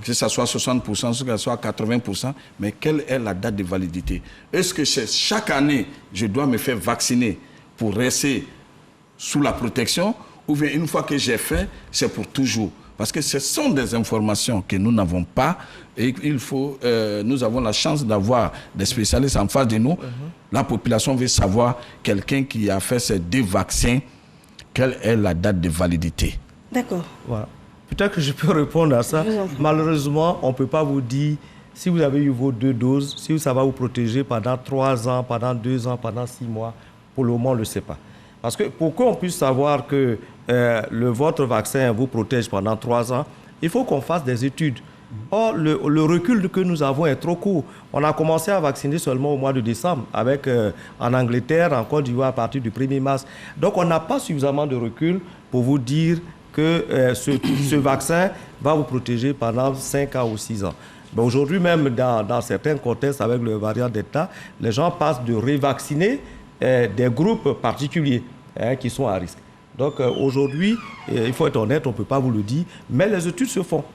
que ce soit 60%, que ce soit 80%, mais quelle est la date de validité? Est-ce que chaque année, je dois me faire vacciner pour rester sous la protection, ou bien une fois que j'ai fait, c'est pour toujours? Parce que ce sont des informations que nous n'avons pas, et nous avons la chance d'avoir des spécialistes en face de nous. La population veut savoir, quelqu'un qui a fait ces 2 vaccins, quelle est la date de validité? D'accord. Voilà. Peut-être que je peux répondre à ça. Malheureusement, on ne peut pas vous dire si vous avez eu vos 2 doses, si ça va vous protéger pendant 3 ans, pendant 2 ans, pendant 6 mois. Pour le moment, on ne le sait pas. Parce que pour qu'on puisse savoir que votre vaccin vous protège pendant 3 ans, il faut qu'on fasse des études. Or, le recul que nous avons est trop court. On a commencé à vacciner seulement au mois de décembre, en Angleterre, en Côte d'Ivoire, à partir du 1er mars. Donc, on n'a pas suffisamment de recul pour vous dire que ce vaccin va vous protéger pendant 5 ans ou 6 ans. Aujourd'hui, même dans certains contextes avec le variant Delta, les gens passent de révacciner des groupes particuliers qui sont à risque. Donc aujourd'hui, il faut être honnête, on ne peut pas vous le dire, mais les études se font.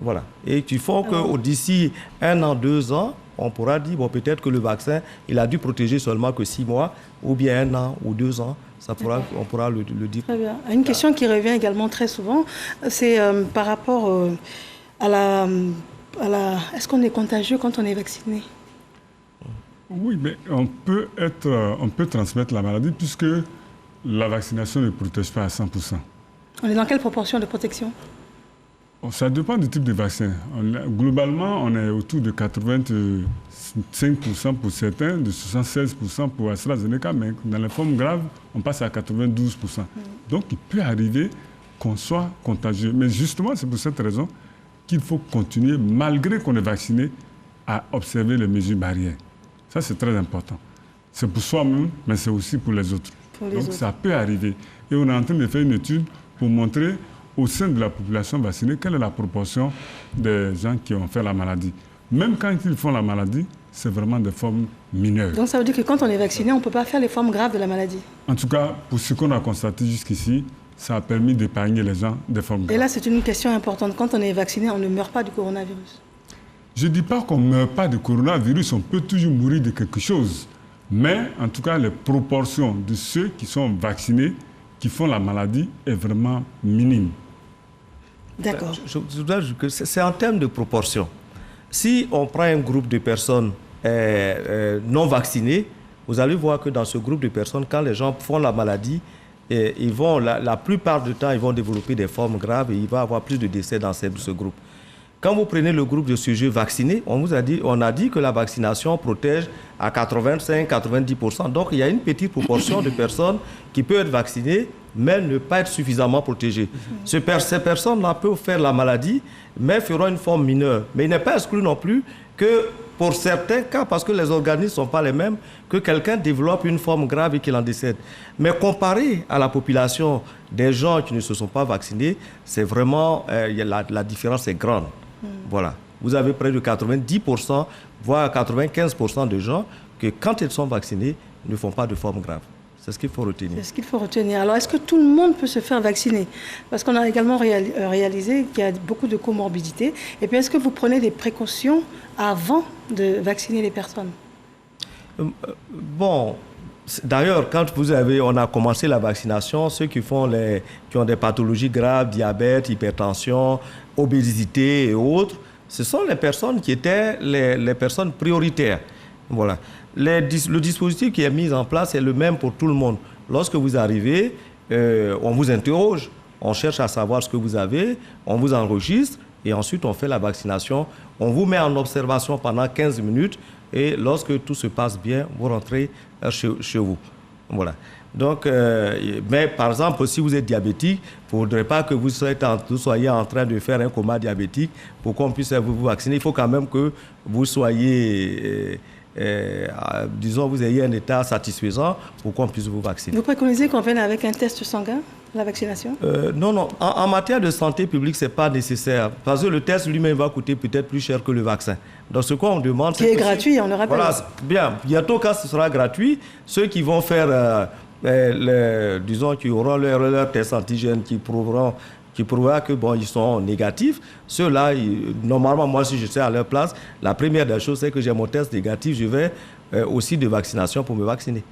Voilà. Et il faut que d'ici 1 an, 2 ans, on pourra dire, bon, peut-être que le vaccin, il a dû protéger seulement que 6 mois, ou bien 1 an ou 2 ans. On pourra le dire. Très bien. Une question qui revient également très souvent, c'est par rapport à la... Est-ce qu'on est contagieux quand on est vacciné? Oui, mais on peut transmettre la maladie puisque la vaccination ne protège pas à 100%. On est dans quelle proportion de protection? Ça dépend du type de vaccin. Globalement, on est autour de 85% pour certains, de 76% pour AstraZeneca, mais dans les formes graves, on passe à 92%. Donc, il peut arriver qu'on soit contagieux. Mais justement, c'est pour cette raison qu'il faut continuer, malgré qu'on est vacciné, à observer les mesures barrières. Ça, c'est très important. C'est pour soi-même, mais c'est aussi pour les autres. Ça peut arriver. Et on est en train de faire une étude pour montrer au sein de la population vaccinée quelle est la proportion des gens qui ont fait la maladie. Même quand ils font la maladie, c'est vraiment des formes mineures. Donc ça veut dire que quand on est vacciné, on ne peut pas faire les formes graves de la maladie? En tout cas, pour ce qu'on a constaté jusqu'ici, ça a permis d'épargner les gens des formes graves. Et là, c'est une question importante. Quand on est vacciné, on ne meurt pas du coronavirus? Je ne dis pas qu'on ne meurt pas du coronavirus, on peut toujours mourir de quelque chose. Mais en tout cas, les proportions de ceux qui sont vaccinés, qui font la maladie, est vraiment minime. D'accord. Je dois dire que c'est en termes de proportion. Si on prend un groupe de personnes non vaccinées, vous allez voir que dans ce groupe de personnes, quand les gens font la maladie, ils vont, la plupart du temps, ils vont développer des formes graves et il va y avoir plus de décès dans ce groupe. Quand vous prenez le groupe de sujets vaccinés, on a dit que la vaccination protège à 85-90%. Donc, il y a une petite proportion de personnes qui peuvent être vaccinées, mais ne pas être suffisamment protégées. Ces personnes-là peuvent faire la maladie, mais feront une forme mineure. Mais il n'est pas exclu non plus que, pour certains cas, parce que les organismes ne sont pas les mêmes, que quelqu'un développe une forme grave et qu'il en décède. Mais comparé à la population des gens qui ne se sont pas vaccinés, c'est vraiment, la différence est grande. Voilà. vous avez près de 90%, voire 95% de gens que quand ils sont vaccinés, ne font pas de forme grave. C'est ce qu'il faut retenir. C'est ce qu'il faut retenir. Alors, est-ce que tout le monde peut se faire vacciner? Parce qu'on a également réalisé qu'il y a beaucoup de comorbidités. Et puis, est-ce que vous prenez des précautions avant de vacciner les personnes? Bon, d'ailleurs, quand on a commencé la vaccination, ceux qui ont des pathologies graves, diabète, hypertension, obésité et autres, ce sont les personnes qui étaient les personnes prioritaires. Voilà. Le dispositif qui est mis en place est le même pour tout le monde. Lorsque vous arrivez, on vous interroge, on cherche à savoir ce que vous avez, on vous enregistre et ensuite on fait la vaccination. On vous met en observation pendant 15 minutes et lorsque tout se passe bien, vous rentrez chez vous. Voilà. Donc, mais par exemple, si vous êtes diabétique, il ne faudrait pas que vous soyez en train de faire un coma diabétique pour qu'on puisse vous vacciner. Il faut quand même que vous soyez... disons, vous ayez un état satisfaisant pour qu'on puisse vous vacciner. Vous préconisez qu'on vienne avec un test sanguin, la vaccination? Non. En matière de santé publique, ce n'est pas nécessaire. Parce que le test lui-même va coûter peut-être plus cher que le vaccin. Donc, ce qu'on demande... Qui est gratuit, on le rappelle. Voilà, bien. Bientôt, quand ce sera gratuit, ceux qui vont faire, disons, qui auront leur test antigène qui prouvera que bon, ils sont négatifs. Ceux-là, normalement, moi, si j'étais à leur place, la première des choses, c'est que j'ai mon test négatif, je vais aussi de vaccination pour me vacciner.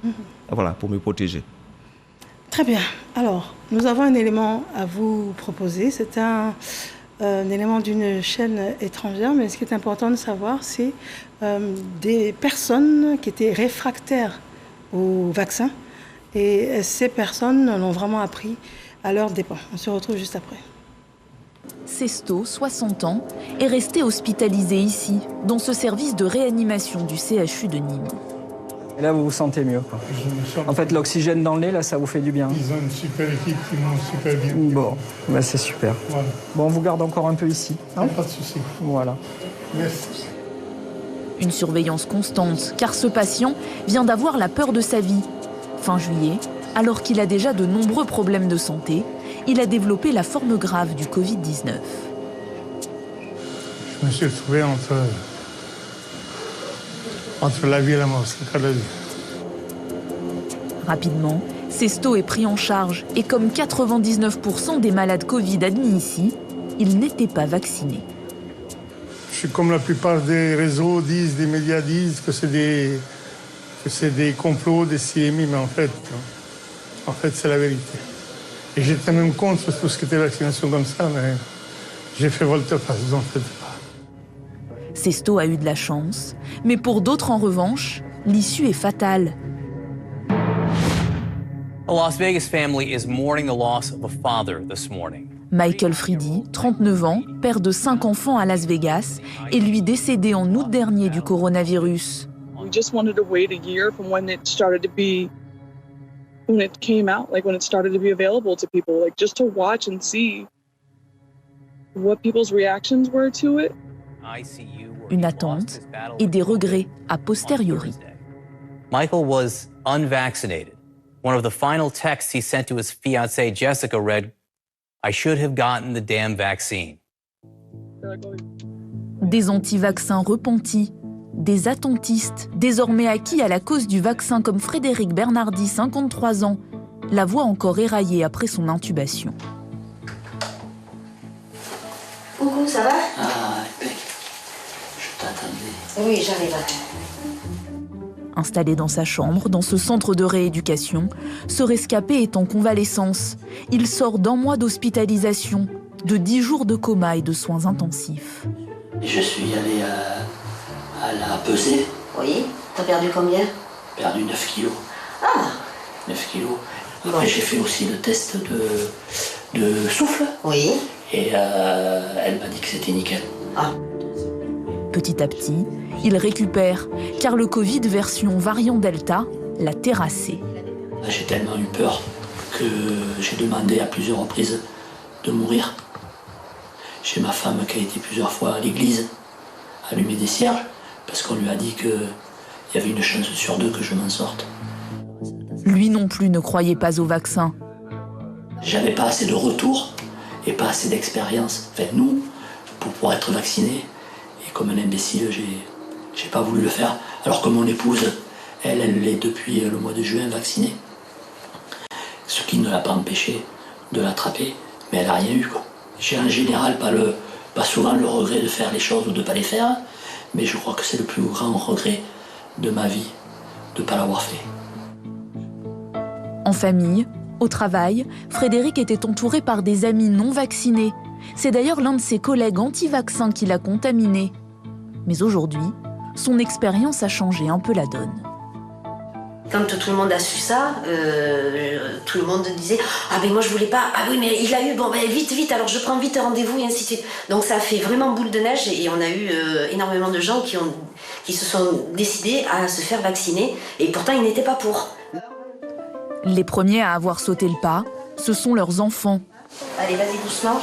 Voilà, pour me protéger. Très bien. Alors, nous avons un élément à vous proposer. C'est un élément d'une chaîne étrangère, mais ce qui est important de savoir, c'est des personnes qui étaient réfractaires au vaccin. Et ces personnes l'ont vraiment appris à leurs dépens. On se retrouve juste après. Sesto, 60 ans, est resté hospitalisé ici, dans ce service de réanimation du CHU de Nîmes. Et là, vous vous sentez mieux, quoi. En fait, l'oxygène dans le nez, là, ça vous fait du bien. Ils ont une super équipe qui m'ont super bien. Bon, bah, c'est super. Voilà. Bon, on vous garde encore un peu ici. Hein? Pas de souci. Voilà. Merci. Une surveillance constante, car ce patient vient d'avoir la peur de sa vie. Fin juillet, alors qu'il a déjà de nombreux problèmes de santé, il a développé la forme grave du Covid-19. Je me suis retrouvé entre la vie et la mort, c'est le cas de le dire. Rapidement, Sesto est pris en charge et comme 99% des malades Covid admis ici, il n'était pas vacciné. Je suis comme la plupart des réseaux disent, des médias disent que c'est des complots, des CMI, mais en fait, c'est la vérité. Et j'étais même contre tout ce qui était vaccination comme ça, mais j'ai fait volte-face, vous en faites pas. Sesto a eu de la chance, mais pour d'autres en revanche, l'issue est fatale. A Las Vegas family is mourning the loss of a father this morning. Michael Friedi, 39 ans, père de 5 enfants à Las Vegas, est lui décédé en août dernier du coronavirus. We just wanted to wait a year from when it came out, like when it started to be available to people, like just to watch and see what people's reactions were to it. Une attente et des regrets a posteriori. Michael was unvaccinated. One of the final texts he sent to his fiancée Jessica read, "I should have gotten the damn vaccine." Des anti-vaccins repentis, des attentistes, désormais acquis à la cause du vaccin comme Frédéric Bernardi, 53 ans, la voix encore éraillée après son intubation. Coucou, ça va? Ah, impec. Je t'attendais. Oui, j'arrive. Installé dans sa chambre, dans ce centre de rééducation, ce rescapé est en convalescence. Il sort d'1 mois d'hospitalisation, de 10 jours de coma et de soins intensifs. Je suis allé à la pesée. Oui, t'as perdu combien? Perdu 9 kilos. Ah! 9 kilos. Après, j'ai fait aussi le test de souffle. Oui. Et elle m'a dit que c'était nickel. Ah. Petit à petit, il récupère, car le Covid version variant Delta l'a terrassé. J'ai tellement eu peur que j'ai demandé à plusieurs reprises de mourir. J'ai ma femme qui a été plusieurs fois à l'église, allumer des cierges, parce qu'on lui a dit qu'il y avait une chance sur 2 que je m'en sorte. Lui non plus ne croyait pas au vaccin. J'avais pas assez de retour et pas assez d'expérience, enfin nous, pour pouvoir être vacciné. Et comme un imbécile, j'ai pas voulu le faire. Alors que mon épouse, elle l'est depuis le mois de juin vaccinée. Ce qui ne l'a pas empêché de l'attraper, mais elle n'a rien eu, quoi. J'ai en général pas souvent le regret de faire les choses ou de ne pas les faire, mais je crois que c'est le plus grand regret de ma vie, de ne pas l'avoir fait. En famille, au travail, Frédéric était entouré par des amis non vaccinés. C'est d'ailleurs l'un de ses collègues anti-vaccins qui l'a contaminé. Mais aujourd'hui, son expérience a changé un peu la donne. Quand tout le monde a su ça, tout le monde disait « Ah ben moi je voulais pas, ah oui mais il a eu, bon ben vite, alors je prends vite rendez-vous et ainsi de suite. » Donc ça a fait vraiment boule de neige et on a eu énormément de gens qui se sont décidés à se faire vacciner et pourtant ils n'étaient pas pour. Les premiers à avoir sauté le pas, ce sont leurs enfants. Allez, vas-y doucement.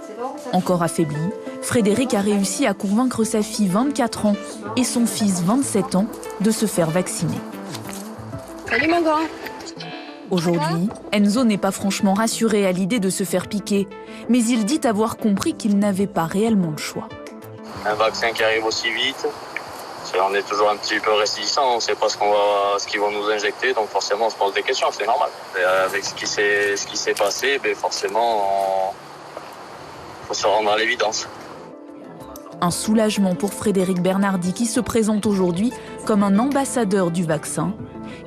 C'est bon, ça... Encore affaibli, Frédéric a réussi à convaincre sa fille 24 ans et son fils 27 ans de se faire vacciner. Salut mon grand. Aujourd'hui, Enzo n'est pas franchement rassuré à l'idée de se faire piquer, mais il dit avoir compris qu'il n'avait pas réellement le choix. Un vaccin qui arrive aussi vite, on est toujours un petit peu réticent, on ne sait pas ce qu'ils vont nous injecter, donc forcément on se pose des questions, c'est normal. Et avec ce qui s'est passé, forcément il faut se rendre à l'évidence. Un soulagement pour Frédéric Bernardi qui se présente aujourd'hui comme un ambassadeur du vaccin.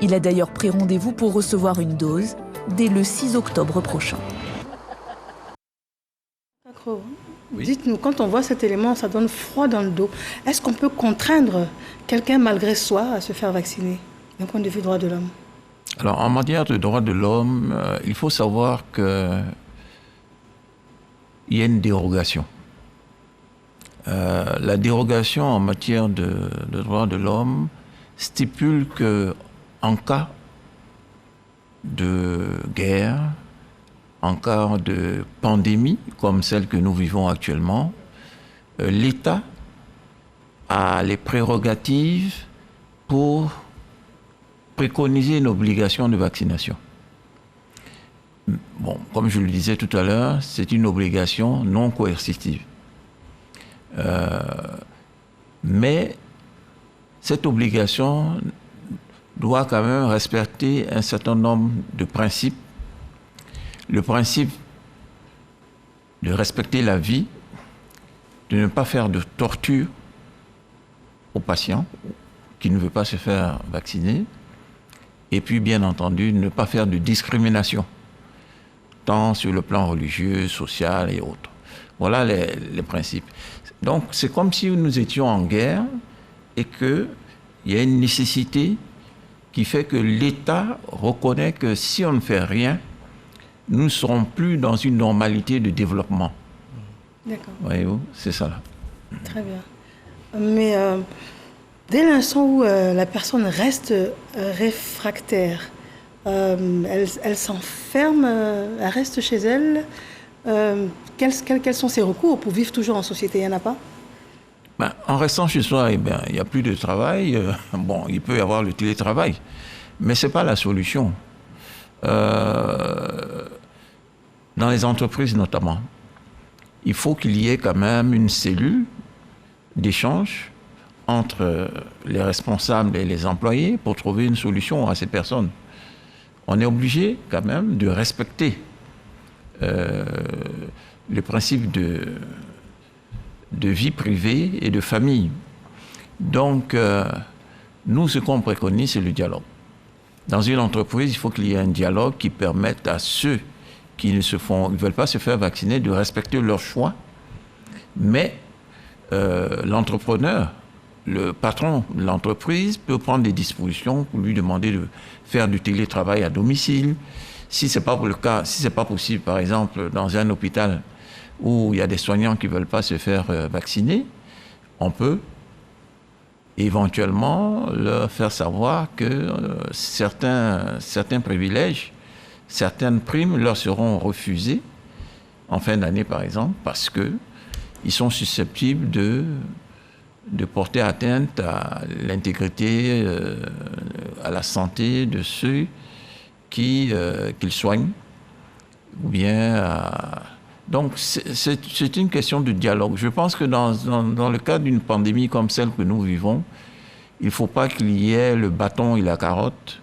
Il a d'ailleurs pris rendez-vous pour recevoir une dose dès le 6 octobre prochain. Oui. Dites-nous, quand on voit cet élément, ça donne froid dans le dos. Est-ce qu'on peut contraindre quelqu'un malgré soi à se faire vacciner d'un point de vue droit de l'homme? Alors, en matière de droits de l'homme, il faut savoir qu'il y a une dérogation. La dérogation en matière de droits de l'homme stipule qu'en cas de guerre, en cas de pandémie comme celle que nous vivons actuellement, l'État a les prérogatives pour préconiser une obligation de vaccination. Bon, comme je le disais tout à l'heure, c'est une obligation non coercitive. Mais cette obligation doit quand même respecter un certain nombre de principes. Le principe de respecter la vie, de ne pas faire de torture aux patients qui ne veulent pas se faire vacciner, et puis bien entendu ne pas faire de discrimination, tant sur le plan religieux, social et autres. Voilà les principes. Donc c'est comme si nous étions en guerre et qu'il y a une nécessité qui fait que l'État reconnaît que si on ne fait rien, nous ne serons plus dans une normalité de développement. D'accord. Voyez-vous, c'est ça là. Très bien. Mais dès l'instant où la personne reste réfractaire, elle s'enferme, elle reste chez elle. Quels sont ses recours pour vivre toujours en société? Il n'y en a pas? En restant chez soi, il n'y a plus de travail. Bon, il peut y avoir le télétravail, mais ce n'est pas la solution. Dans les entreprises notamment, il faut qu'il y ait quand même une cellule d'échange entre les responsables et les employés pour trouver une solution à ces personnes. On est obligé quand même de respecter le principe de vie privée et de famille. Donc, nous, ce qu'on préconise, c'est le dialogue. Dans une entreprise, il faut qu'il y ait un dialogue qui permette à ceux qui ne veulent pas se faire vacciner de respecter leur choix. Mais l'entrepreneur, le patron de l'entreprise peut prendre des dispositions pour lui demander de faire du télétravail à domicile. Si ce n'est pas possible, par exemple, dans un hôpital où il y a des soignants qui ne veulent pas se faire vacciner, on peut éventuellement leur faire savoir que certains privilèges, certaines primes leur seront refusées en fin d'année, par exemple, parce qu'ils sont susceptibles de porter atteinte à l'intégrité, à la santé de ceux qu'ils soignent, ou bien Donc, c'est une question de dialogue. Je pense que dans le cadre d'une pandémie comme celle que nous vivons, il ne faut pas qu'il y ait le bâton et la carotte.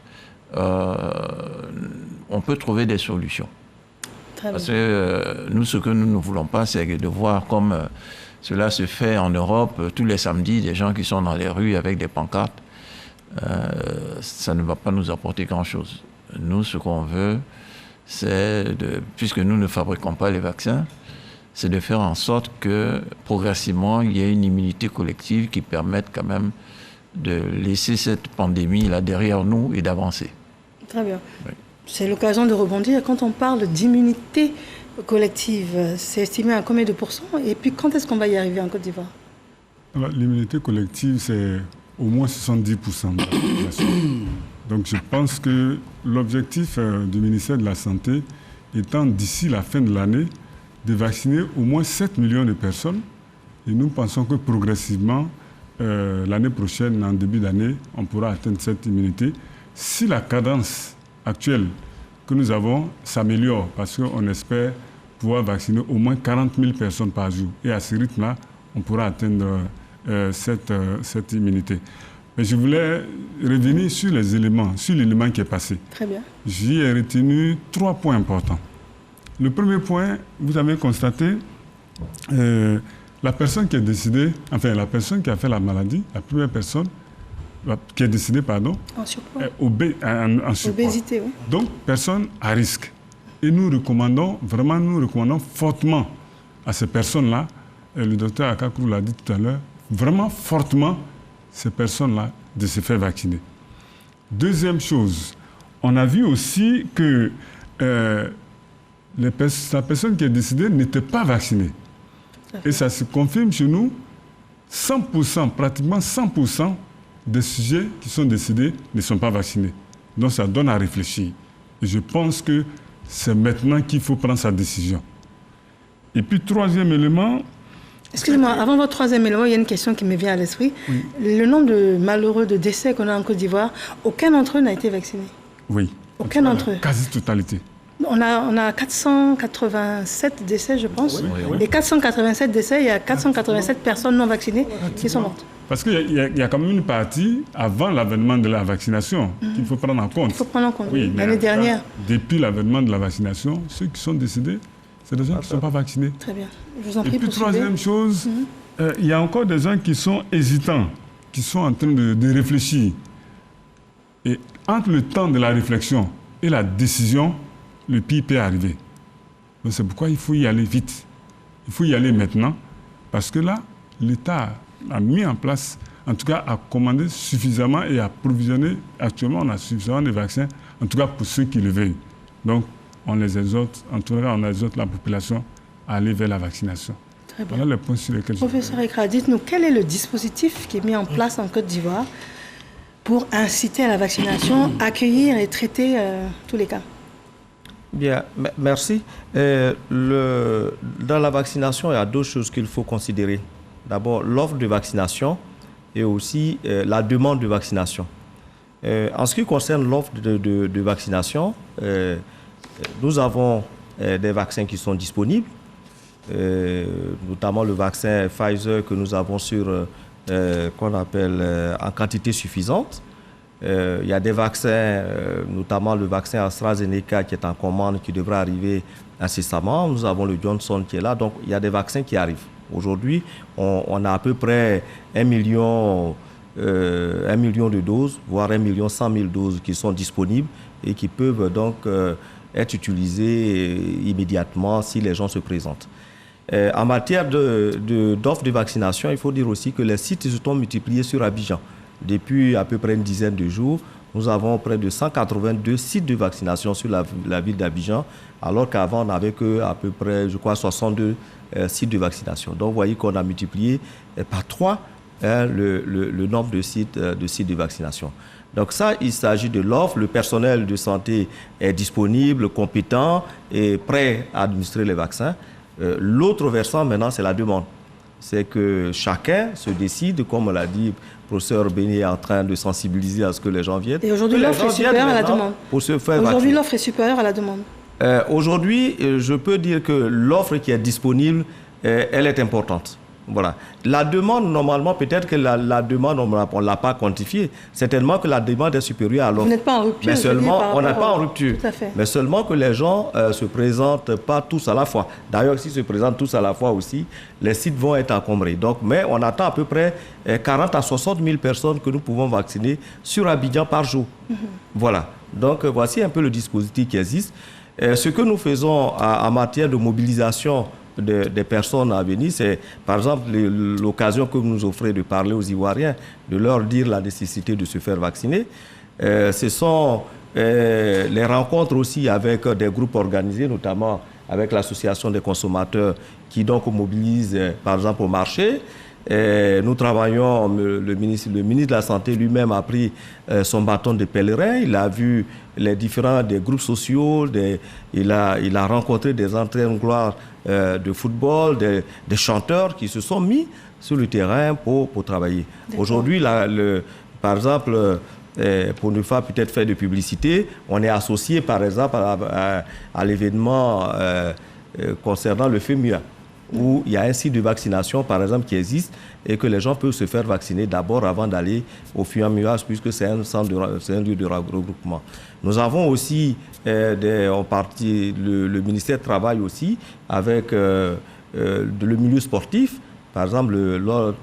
On peut trouver des solutions. Parce que nous, ce que nous ne voulons pas, c'est de voir comme cela se fait en Europe, tous les samedis, des gens qui sont dans les rues avec des pancartes. Ça ne va pas nous apporter grand-chose. Nous, ce qu'on veut, c'est, puisque nous ne fabriquons pas les vaccins, c'est de faire en sorte que progressivement, il y ait une immunité collective qui permette quand même de laisser cette pandémie-là derrière nous et d'avancer. Très bien. Oui. C'est l'occasion de rebondir. Quand on parle d'immunité collective, c'est estimé à combien de pourcents? Et puis, quand est-ce qu'on va y arriver en Côte d'Ivoire? L'immunité collective, c'est au moins 70% de la population. Donc, je pense que l'objectif du ministère de la Santé étant d'ici la fin de l'année de vacciner au moins 7 millions de personnes. Et nous pensons que progressivement, l'année prochaine, en début d'année, on pourra atteindre cette immunité. Si la cadence actuelle que nous avons s'améliore, parce qu'on espère pouvoir vacciner au moins 40 000 personnes par jour. Et à ce rythme-là, on pourra atteindre cette immunité. Mais je voulais revenir sur l'élément qui est passé. Très bien. J'y ai retenu 3 points importants. Le premier point, vous avez constaté, la personne qui est décédée, enfin la personne qui a fait la maladie, la première personne qui est décédée, pardon, en surpoids. En surpoids. Obésité, oui. Donc, personne à risque. Et nous recommandons fortement à ces personnes-là, et le docteur Akakou l'a dit tout à l'heure, vraiment fortement ces personnes-là de se faire vacciner. Deuxième chose, on a vu aussi que la personne qui est décédée n'était pas vaccinée. Et ça se confirme chez nous, 100%, pratiquement 100% des sujets qui sont décédés ne sont pas vaccinés. Donc ça donne à réfléchir. Et je pense que c'est maintenant qu'il faut prendre sa décision. Et puis, troisième élément... Excusez-moi, avant votre troisième élément, il y a une question qui me vient à l'esprit. Oui. Le nombre de malheureux de décès qu'on a en Côte d'Ivoire, aucun d'entre eux n'a été vacciné. Oui. Aucun d'entre eux. Quasi-totalité. On a 487 décès, je pense. Oui. Et 487 décès, il y a 487 personnes non vaccinées qui sont mortes. Parce qu'il y a quand même une partie avant l'avènement de la vaccination qu'il faut prendre en compte. Il faut prendre en compte. Oui, l'année dernière. Depuis l'avènement de la vaccination, ceux qui sont décédés, c'est des gens qui ne sont pas vaccinés. Très bien. Je vous en prie. Et puis, troisième chose, il y a encore des gens qui sont hésitants, qui sont en train de réfléchir. Et entre le temps de la réflexion et la décision, le pire peut arriver. Donc c'est pourquoi il faut y aller vite. Il faut y aller maintenant, parce que là, l'État a mis en place, en tout cas a commandé suffisamment et a provisionné. Actuellement, on a suffisamment de vaccins, en tout cas pour ceux qui le veulent. Donc, on les exhorte, en tout cas, on exhorte la population à aller vers la vaccination. Très bien. Voilà les points sur lesquels Professeur Ekra, dites-nous, quel est le dispositif qui est mis en place en Côte d'Ivoire pour inciter à la vaccination, accueillir et traiter tous les cas? Bien, merci. Dans la vaccination, il y a deux choses qu'il faut considérer. D'abord, l'offre de vaccination et aussi la demande de vaccination. En ce qui concerne l'offre de vaccination, nous avons des vaccins qui sont disponibles, notamment le vaccin Pfizer que nous avons qu'on appelle en quantité suffisante. Il y a des vaccins, notamment le vaccin AstraZeneca qui est en commande, qui devrait arriver incessamment. Nous avons le Johnson qui est là, donc il y a des vaccins qui arrivent. Aujourd'hui, on a à peu près 1 million de doses, voire 1 100 000 doses qui sont disponibles et qui peuvent donc être utilisées immédiatement si les gens se présentent. En matière d'offres de vaccination, il faut dire aussi que les sites se sont multipliés sur Abidjan. Depuis à peu près une dizaine de jours, nous avons près de 182 sites de vaccination sur la ville d'Abidjan, alors qu'avant, on n'avait qu'à peu près, je crois, 62 sites de vaccination. Donc, vous voyez qu'on a multiplié par 3 le nombre de sites de vaccination. Donc ça, il s'agit de l'offre. Le personnel de santé est disponible, compétent et prêt à administrer les vaccins. L'autre versant, maintenant, c'est la demande. C'est que chacun se décide, comme l'a dit le professeur Béni, est en train de sensibiliser à ce que les gens viennent. Et aujourd'hui, l'offre est supérieure à la demande. Pour se faire aujourd'hui, l'offre est supérieure à la demande. Aujourd'hui, je peux dire que l'offre qui est disponible, elle est importante. Voilà. La demande, normalement, peut-être que la demande, on ne l'a pas quantifiée. Certainement que la demande est supérieure à l'offre. Vous n'êtes pas en rupture. Mais seulement, on n'est pas en rupture. Tout à fait. Mais seulement que les gens ne se présentent pas tous à la fois. D'ailleurs, s'ils se présentent tous à la fois aussi, les sites vont être encombrés. Donc, mais on attend à peu près 40 à 60 000 personnes que nous pouvons vacciner sur Abidjan par jour. Voilà. Donc, voici un peu le dispositif qui existe. Ce que nous faisons en matière de mobilisation des personnes à venir, c'est par exemple l'occasion que vous nous offrez de parler aux Ivoiriens, de leur dire la nécessité de se faire vacciner. Ce sont les rencontres aussi avec des groupes organisés, notamment avec l'association des consommateurs qui donc mobilisent par exemple au marché. Nous travaillons, le ministre de la Santé lui-même a pris son bâton de pèlerin, il a vu les différents des groupes sociaux, il a rencontré des entraîneurs gloire de football, des chanteurs qui se sont mis sur le terrain pour travailler. Aujourd'hui, par exemple, pour ne pas peut-être faire de publicité, on est associé par exemple à l'événement concernant le FEMUA, où il y a un site de vaccination, par exemple, qui existe et que les gens peuvent se faire vacciner d'abord avant d'aller au FEMUA, puisque c'est un lieu de regroupement. Nous avons aussi, le ministère travaille aussi avec le milieu sportif. Par exemple,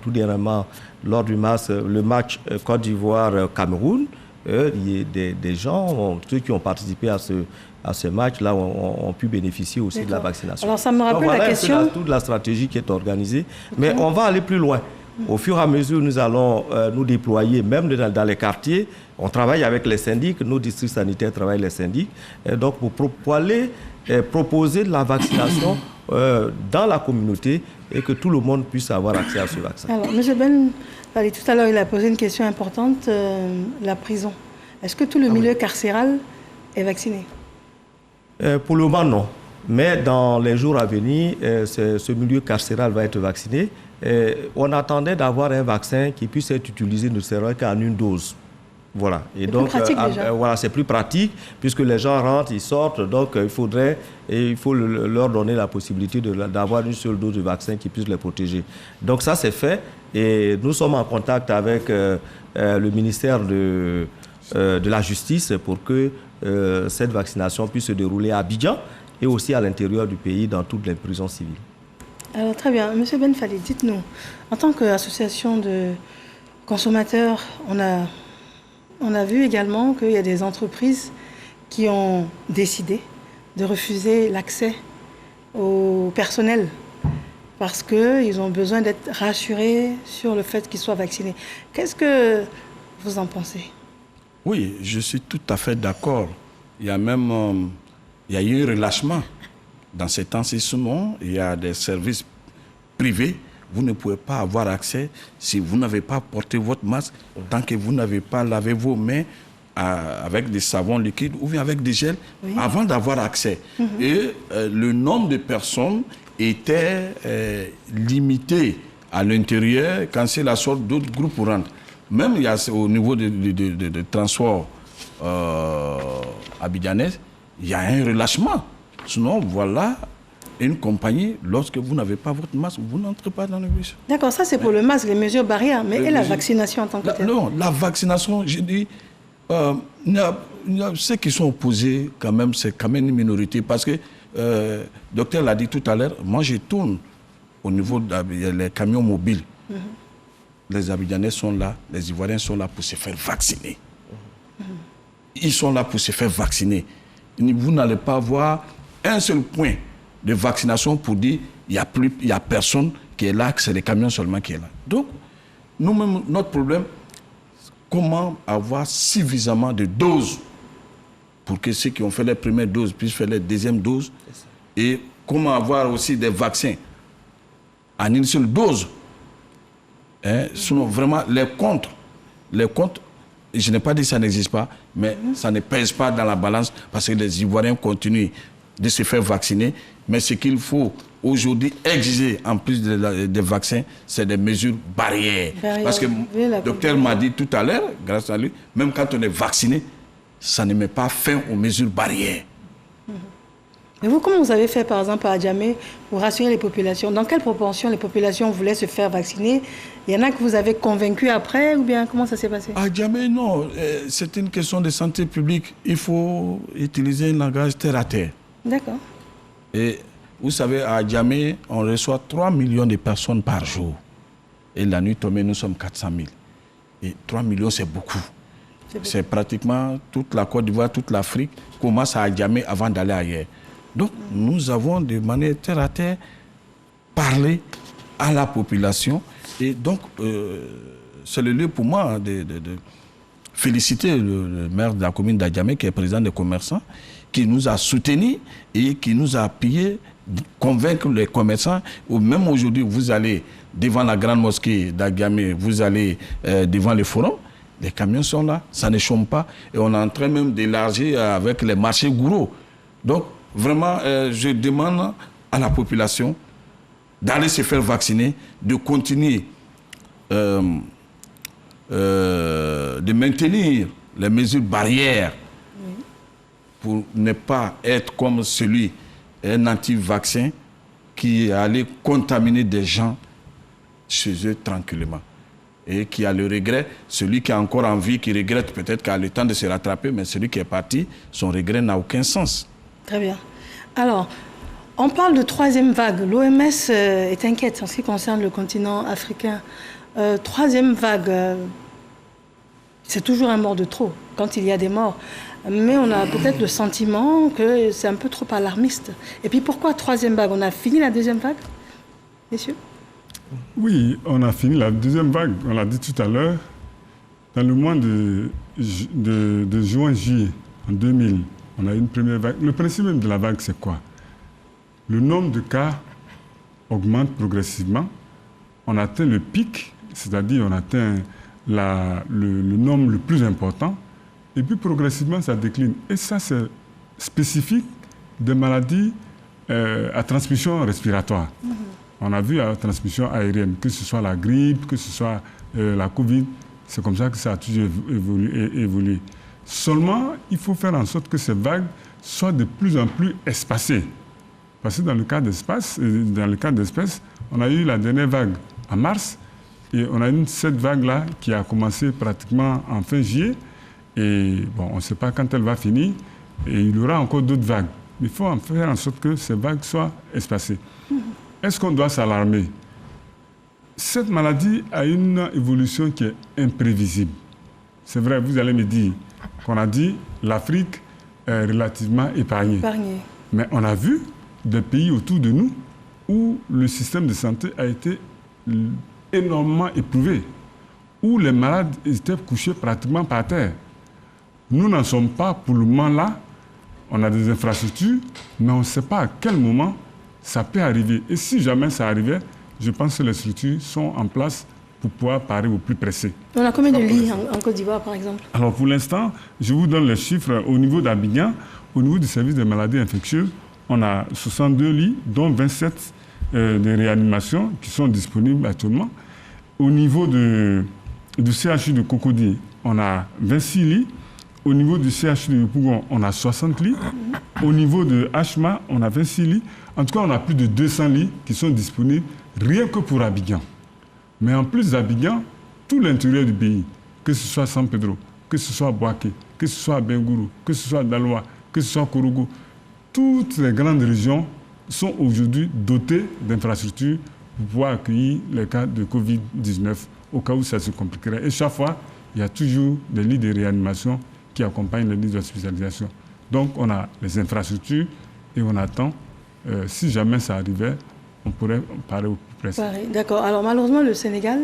tout dernièrement, lors du match Côte d'Ivoire-Cameroun, des gens, ceux qui ont participé à ce match-là ont pu bénéficier aussi de la vaccination. Alors ça me rappelle la question... toute la stratégie qui est organisée. Mais on va aller plus loin. Au fur et à mesure, nous allons nous déployer, même dans les quartiers. On travaille avec les syndics, nos districts sanitaires travaillent avec les syndics. Et donc, pour aller proposer de la vaccination dans la communauté et que tout le monde puisse avoir accès à ce vaccin. Alors, M. Ben, tout à l'heure, il a posé une question importante, la prison. Est-ce que tout le milieu carcéral est vacciné? Pour le moment, non. Mais dans les jours à venir, ce milieu carcéral va être vacciné. On attendait d'avoir un vaccin qui puisse être utilisé ne serait qu'en une dose. Voilà. Et donc, voilà, c'est plus pratique puisque les gens rentrent, ils sortent. Donc, il faut leur donner la possibilité d'avoir une seule dose de vaccin qui puisse les protéger. Donc, ça, c'est fait. Et nous sommes en contact avec le ministère de la Justice pour que cette vaccination puisse se dérouler à Abidjan et aussi à l'intérieur du pays, dans toutes les prisons civiles. Alors, très bien. Monsieur Ben Fally, dites-nous, en tant qu'association de consommateurs, on a vu également qu'il y a des entreprises qui ont décidé de refuser l'accès au personnel parce qu'ils ont besoin d'être rassurés sur le fait qu'ils soient vaccinés. Qu'est-ce que vous en pensez? Oui, je suis tout à fait d'accord. Il y a même il y a eu un relâchement. Dans cet enseignement, il y a des services privés. Vous ne pouvez pas avoir accès si vous n'avez pas porté votre masque, tant que vous n'avez pas lavé vos mains avec des savons liquides ou bien avec des gels, avant d'avoir accès. Et le nombre de personnes était limité à l'intérieur quand c'est la sorte d'autres groupes pour rentrer. Même il y a, au niveau de transport abidjanais, il y a un relâchement. Sinon, voilà une compagnie, lorsque vous n'avez pas votre masque, vous n'entrez pas dans le bus. D'accord, ça c'est pour le masque, les mesures barrières, mais et la vaccination en tant que telle? Non, la vaccination, je dis, il y a ceux qui sont opposés, quand même, c'est quand même une minorité, parce que, le docteur l'a dit tout à l'heure, moi je tourne au niveau des camions mobiles. Les Abidjanais sont là, les Ivoiriens sont là pour se faire vacciner. Ils sont là pour se faire vacciner. Vous n'allez pas voir un seul point de vaccination pour dire il n'y a personne qui est là, que c'est les camions seulement qui est là. Donc, nous-mêmes, notre problème, comment avoir suffisamment de doses pour que ceux qui ont fait les premières doses puissent faire les deuxièmes doses, et comment avoir aussi des vaccins en une seule dose. Sinon, vraiment, les comptes, je n'ai pas dit que ça n'existe pas, mais ça ne pèse pas dans la balance parce que les Ivoiriens continuent de se faire vacciner. Mais ce qu'il faut aujourd'hui exiger, en plus des vaccins, c'est des mesures barrières. Parce que le docteur m'a dit tout à l'heure, grâce à lui, même quand on est vacciné, ça ne met pas fin aux mesures barrières. Et vous, comment vous avez fait, par exemple, à Adjamé, pour rassurer les populations? Dans quelle proportion les populations voulaient se faire vacciner? Il y en a que vous avez convaincus après, ou bien comment ça s'est passé? À Adjamé, non. C'est une question de santé publique. Il faut utiliser un langage terre à terre. D'accord. Et vous savez, à Adjamé, on reçoit 3 millions de personnes par jour. Et la nuit tombée, nous sommes 400 000. Et 3 millions, c'est beaucoup. C'est pratiquement toute la Côte d'Ivoire, toute l'Afrique commence à Adjamé avant d'aller ailleurs. Donc, nous avons de manière terre à terre parlé à la population. Et donc, c'est le lieu pour moi de féliciter le maire de la commune d'Adjamé, qui est président des commerçants, qui nous a soutenus et qui nous a appuyés, convaincre les commerçants. Même aujourd'hui, vous allez devant la grande mosquée d'Adjamé, vous allez devant le forum, les camions sont là, ça ne chôme pas. Et on est en train même d'élargir avec les marchés gourous. Donc, vraiment, je demande à la population d'aller se faire vacciner, de continuer de maintenir les mesures barrières pour ne pas être comme celui, un anti-vaccin qui allait contaminer des gens chez eux tranquillement. Et qui a le regret, celui qui a encore envie, qui regrette peut-être qu'il a le temps de se rattraper, mais celui qui est parti, son regret n'a aucun sens. Très bien. Alors, on parle de troisième vague. L'OMS est inquiète en ce qui concerne le continent africain. Troisième vague, c'est toujours un mort de trop quand il y a des morts. Mais on a peut-être le sentiment que c'est un peu trop alarmiste. Et puis pourquoi troisième vague? On a fini la deuxième vague, messieurs? Oui, on a fini la deuxième vague. On l'a dit tout à l'heure. Dans le mois de juin-juillet en 2000, on a eu une première vague. Le principe même de la vague, c'est quoi? Le nombre de cas augmente progressivement. On atteint le pic, c'est-à-dire on atteint le nombre le plus important. Et puis progressivement, ça décline. Et ça, c'est spécifique des maladies à transmission respiratoire. On a vu la transmission aérienne, que ce soit la grippe, que ce soit la Covid. C'est comme ça que ça a toujours évolué. Seulement, il faut faire en sorte que ces vagues soient de plus en plus espacées. Parce que dans le cas d'espèce, on a eu la dernière vague en mars, et on a eu cette vague-là qui a commencé pratiquement en fin juillet. Et bon, on ne sait pas quand elle va finir, et il y aura encore d'autres vagues. Mais il faut en faire en sorte que ces vagues soient espacées. Est-ce qu'on doit s'alarmer? Cette maladie a une évolution qui est imprévisible. C'est vrai, vous allez me dire qu'on a dit l'Afrique est relativement épargnée. Mais on a vu des pays autour de nous où le système de santé a été énormément éprouvé, où les malades étaient couchés pratiquement par terre. Nous n'en sommes pas pour le moment là. On a des infrastructures, mais on ne sait pas à quel moment ça peut arriver. Et si jamais ça arrivait, je pense que les structures sont en place pour pouvoir parer au plus pressé. On a combien de lits en Côte d'Ivoire, par exemple? Alors, pour l'instant, je vous donne les chiffres. Au niveau d'Abidjan, au niveau du service des maladies infectieuses, on a 62 lits, dont 27 de réanimation qui sont disponibles actuellement. Au niveau du CHU de Cocody, on a 26 lits. Au niveau du CHU de Yopougon, on a 60 lits. Au niveau de HMA, on a 26 lits. En tout cas, on a plus de 200 lits qui sont disponibles rien que pour Abidjan. Mais en plus d'Abidjan, tout l'intérieur du pays, que ce soit San Pedro, que ce soit Boaké, que ce soit Bengourou, que ce soit Daloa, que ce soit Korogo, toutes les grandes régions sont aujourd'hui dotées d'infrastructures pour pouvoir accueillir les cas de Covid-19 au cas où ça se compliquerait. Et chaque fois, il y a toujours des lits de réanimation qui accompagnent les lits d'hospitalisation. Donc, on a les infrastructures et on attend. Si jamais ça arrivait, on pourrait parer au plus près. D'accord. Alors, malheureusement, le Sénégal,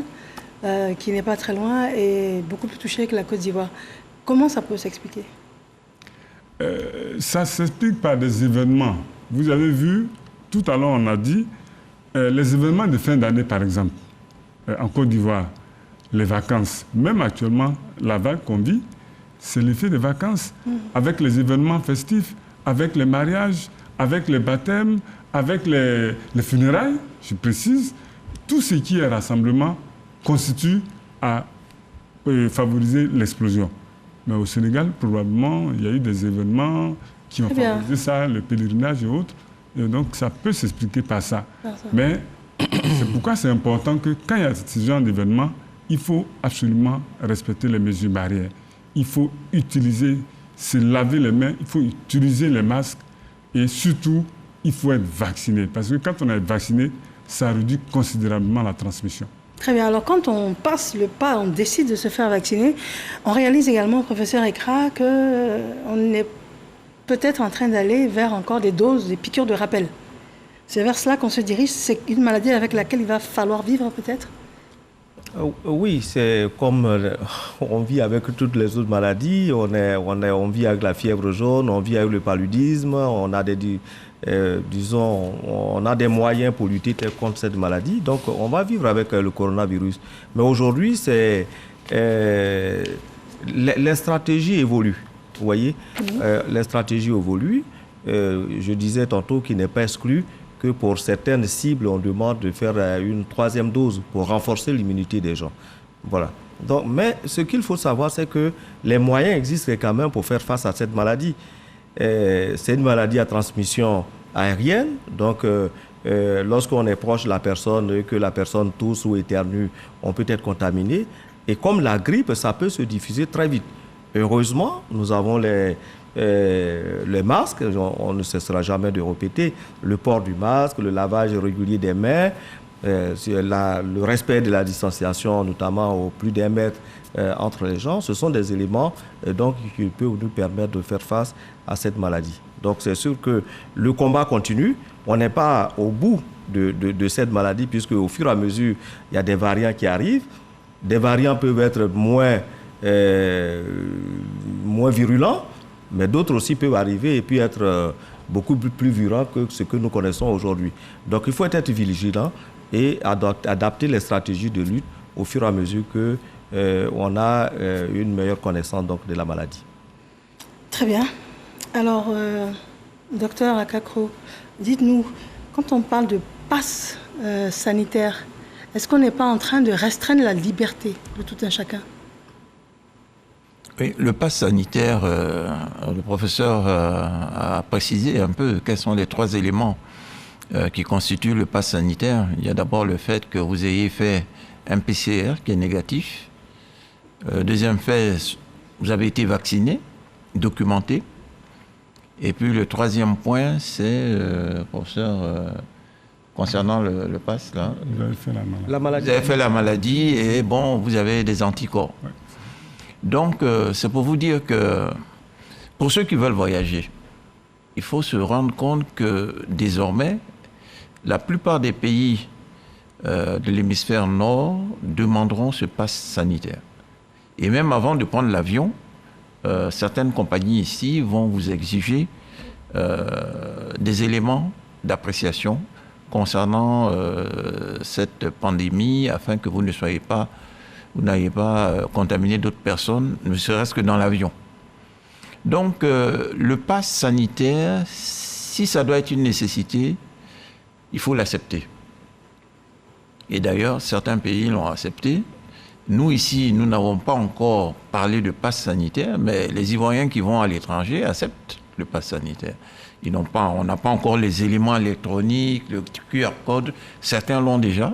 qui n'est pas très loin, est beaucoup plus touché que la Côte d'Ivoire. Comment ça peut s'expliquer? Ça s'explique par des événements. Vous avez vu, tout à l'heure, on a dit, les événements de fin d'année, par exemple, en Côte d'Ivoire, les vacances, même actuellement, la vague qu'on vit, c'est l'effet des vacances, avec les événements festifs, avec les mariages, avec les baptêmes, avec les funérailles, je précise, tout ce qui est rassemblement constitue à favoriser l'explosion. Mais au Sénégal, probablement, il y a eu des événements qui ont favorisé ça, le pèlerinage et autres. Et donc, ça peut s'expliquer par ça. Mais c'est pourquoi c'est important que quand il y a ce genre d'événement, il faut absolument respecter les mesures barrières. Il faut se laver les mains, il faut utiliser les masques et surtout, il faut être vacciné. Parce que quand on est vacciné, ça réduit considérablement la transmission. Très bien. Alors, quand on passe le pas, on décide de se faire vacciner, on réalise également, professeur Ekra, qu'on est peut-être en train d'aller vers encore des doses, des piqûres de rappel. C'est vers cela qu'on se dirige. C'est une maladie avec laquelle il va falloir vivre, peut-être? Oui, c'est comme on vit avec toutes les autres maladies. On vit avec la fièvre jaune, on vit avec le paludisme, on a on a des moyens pour lutter contre cette maladie. Donc, on va vivre avec le coronavirus. Mais aujourd'hui, les stratégies évoluent. Vous voyez, les stratégies évoluent. Je disais tantôt qu'il n'est pas exclu que pour certaines cibles, on demande de faire une 3e dose pour renforcer l'immunité des gens. Voilà. Donc, mais ce qu'il faut savoir, c'est que les moyens existent quand même pour faire face à cette maladie. C'est une maladie à transmission aérienne. Donc, lorsqu'on est proche de la personne et que la personne tousse ou éternue, on peut être contaminé. Et comme la grippe, ça peut se diffuser très vite. Heureusement, nous avons les masques, on ne cessera jamais de répéter, le port du masque, le lavage régulier des mains, le respect de la distanciation, notamment au plus d'1 mètre entre les gens, ce sont des éléments donc, qui peuvent nous permettre de faire face à cette maladie. Donc c'est sûr que le combat continue, on n'est pas au bout de cette maladie, puisque au fur et à mesure, il y a des variants qui arrivent, des variants peuvent être moins virulents, mais d'autres aussi peuvent arriver et puis être beaucoup plus virulents que ce que nous connaissons aujourd'hui. Donc il faut être vigilant et adapter les stratégies de lutte au fur et à mesure qu'on a une meilleure connaissance donc, de la maladie. Très bien. Alors, docteur Akakro, dites-nous, quand on parle de passe sanitaire, est-ce qu'on n'est pas en train de restreindre la liberté de tout un chacun? Oui, le pass sanitaire, le professeur a précisé un peu quels sont les 3 éléments qui constituent le pass sanitaire. Il y a d'abord le fait que vous ayez fait un PCR qui est négatif. Deuxième fait, vous avez été vacciné, documenté. Et puis le 3e point, c'est, professeur, concernant le pass, là. Vous avez fait la maladie. Vous avez fait la maladie et bon, vous avez des anticorps. Ouais. Donc, c'est pour vous dire que pour ceux qui veulent voyager, il faut se rendre compte que désormais, la plupart des pays de l'hémisphère nord demanderont ce pass sanitaire. Et même avant de prendre l'avion, certaines compagnies ici vont vous exiger des éléments d'appréciation concernant cette pandémie afin que vous n'ayez pas contaminé d'autres personnes, ne serait-ce que dans l'avion. Donc, le pass sanitaire, si ça doit être une nécessité, il faut l'accepter. Et d'ailleurs, certains pays l'ont accepté. Nous, ici, nous n'avons pas encore parlé de pass sanitaire, mais les Ivoiriens qui vont à l'étranger acceptent le pass sanitaire. On n'a pas encore les éléments électroniques, le QR code, certains l'ont déjà.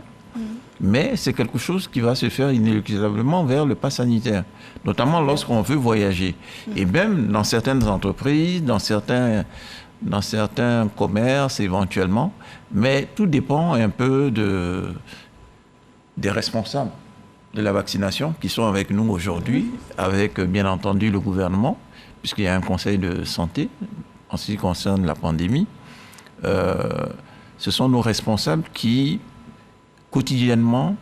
Mais c'est quelque chose qui va se faire inéluctablement vers le pass sanitaire, notamment lorsqu'on veut voyager. Et même dans certaines entreprises, dans certains commerces éventuellement, mais tout dépend un peu des responsables de la vaccination qui sont avec nous aujourd'hui, avec bien entendu le gouvernement, puisqu'il y a un conseil de santé en ce qui concerne la pandémie. Ce sont nos responsables qui quotidiennement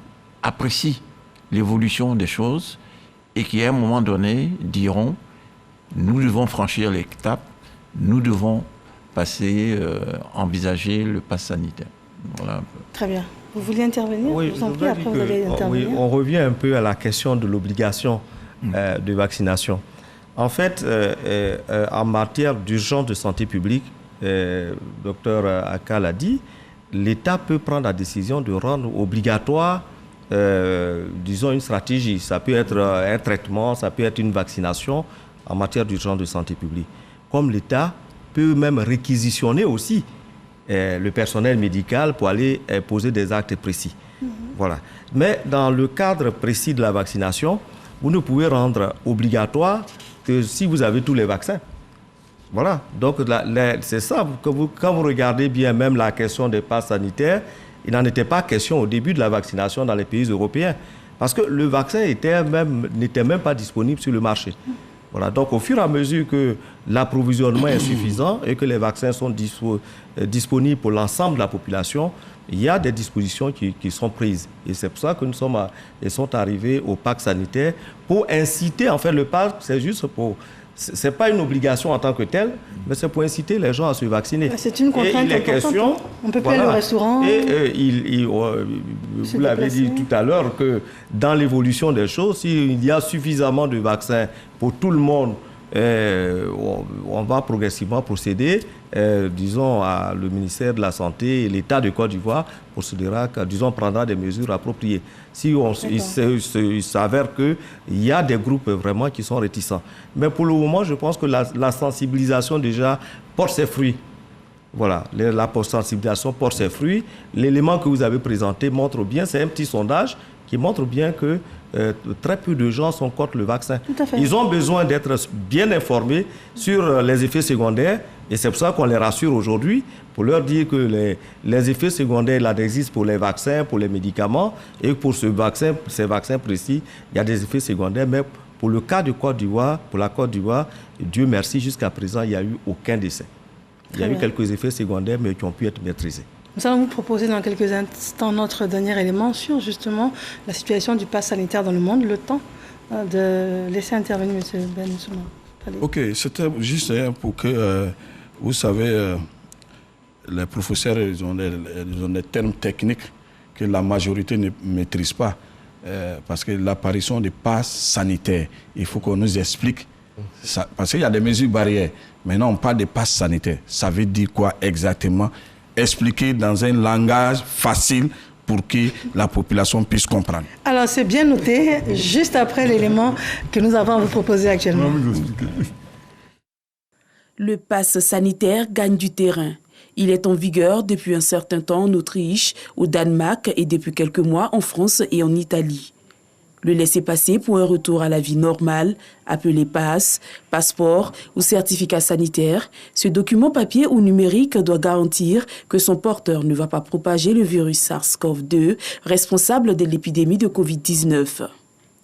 apprécient l'évolution des choses et qui, à un moment donné, diront « nous devons franchir l'étape, nous devons envisager le pass sanitaire ». Voilà un peu. Très bien. Vous vouliez intervenir? Oui, je vous en prie, après vous allez intervenir. Oui, on revient un peu à la question de l'obligation de vaccination. En fait, en matière d'urgence de santé publique, docteur Aka l'a dit, l'État peut prendre la décision de rendre obligatoire, disons, une stratégie. Ça peut être un traitement, ça peut être une vaccination en matière d'urgence de santé publique. Comme l'État peut peut même réquisitionner aussi le personnel médical pour aller poser des actes précis. Voilà. Mais dans le cadre précis de la vaccination, vous ne pouvez rendre obligatoire que si vous avez tous les vaccins. Voilà. Donc, c'est ça. Quand vous regardez bien même la question des passes sanitaires, il n'en était pas question au début de la vaccination dans les pays européens. Parce que le vaccin n'était même pas disponible sur le marché. Voilà. Donc, au fur et à mesure que l'approvisionnement est suffisant et que les vaccins sont disponibles pour l'ensemble de la population, il y a des dispositions qui sont prises. Et c'est pour ça que ils sont arrivés au pack sanitaire pour inciter, en fait, le pack, c'est juste pour... C'est pas une obligation en tant que telle, mais c'est pour inciter les gens à se vacciner. C'est une contrainte importante. On ne peut pas aller au restaurant. Et vous l'avez dit tout à l'heure, que dans l'évolution des choses, s'il y a suffisamment de vaccins pour tout le monde, on va progressivement procéder, disons, le ministère de la Santé et l'État de Côte d'Ivoire procédera, disons, prendra des mesures appropriées. Si il s'avère qu'il y a des groupes vraiment qui sont réticents. Mais pour le moment, je pense que la sensibilisation déjà porte ses fruits. Voilà, la sensibilisation porte ses fruits. L'élément que vous avez présenté montre bien, c'est un petit sondage qui montre bien que très peu de gens sont contre le vaccin. Ils ont besoin d'être bien informés sur les effets secondaires et c'est pour ça qu'on les rassure aujourd'hui pour leur dire que les effets secondaires là existent pour les vaccins, pour les médicaments et pour ces vaccins précis, il y a des effets secondaires. Mais pour le cas de Côte d'Ivoire, pour la Côte d'Ivoire, Dieu merci, jusqu'à présent, il n'y a eu aucun décès. Il y a eu quelques effets secondaires mais qui ont pu être maîtrisés. Nous allons vous proposer dans quelques instants notre dernier élément sur justement la situation du pass sanitaire dans le monde, le temps de laisser intervenir M. Ben Souma. Ok, c'était juste pour que, vous savez, les professeurs ils ont des termes techniques que la majorité ne maîtrise pas. Parce que l'apparition des passes sanitaires, il faut qu'on nous explique. Ça, parce qu'il y a des mesures barrières. Maintenant, on parle de passes sanitaires. Ça veut dire quoi exactement? Expliquer dans un langage facile pour que la population puisse comprendre. Alors, c'est bien noté, juste après l'élément que nous avons à vous proposer actuellement. Le pass sanitaire gagne du terrain. Il est en vigueur depuis un certain temps en Autriche, au Danemark et depuis quelques mois en France et en Italie. Le laissez-passer pour un retour à la vie normale, appelé pass, passeport ou certificat sanitaire, ce document papier ou numérique doit garantir que son porteur ne va pas propager le virus SARS-CoV-2, responsable de l'épidémie de Covid-19.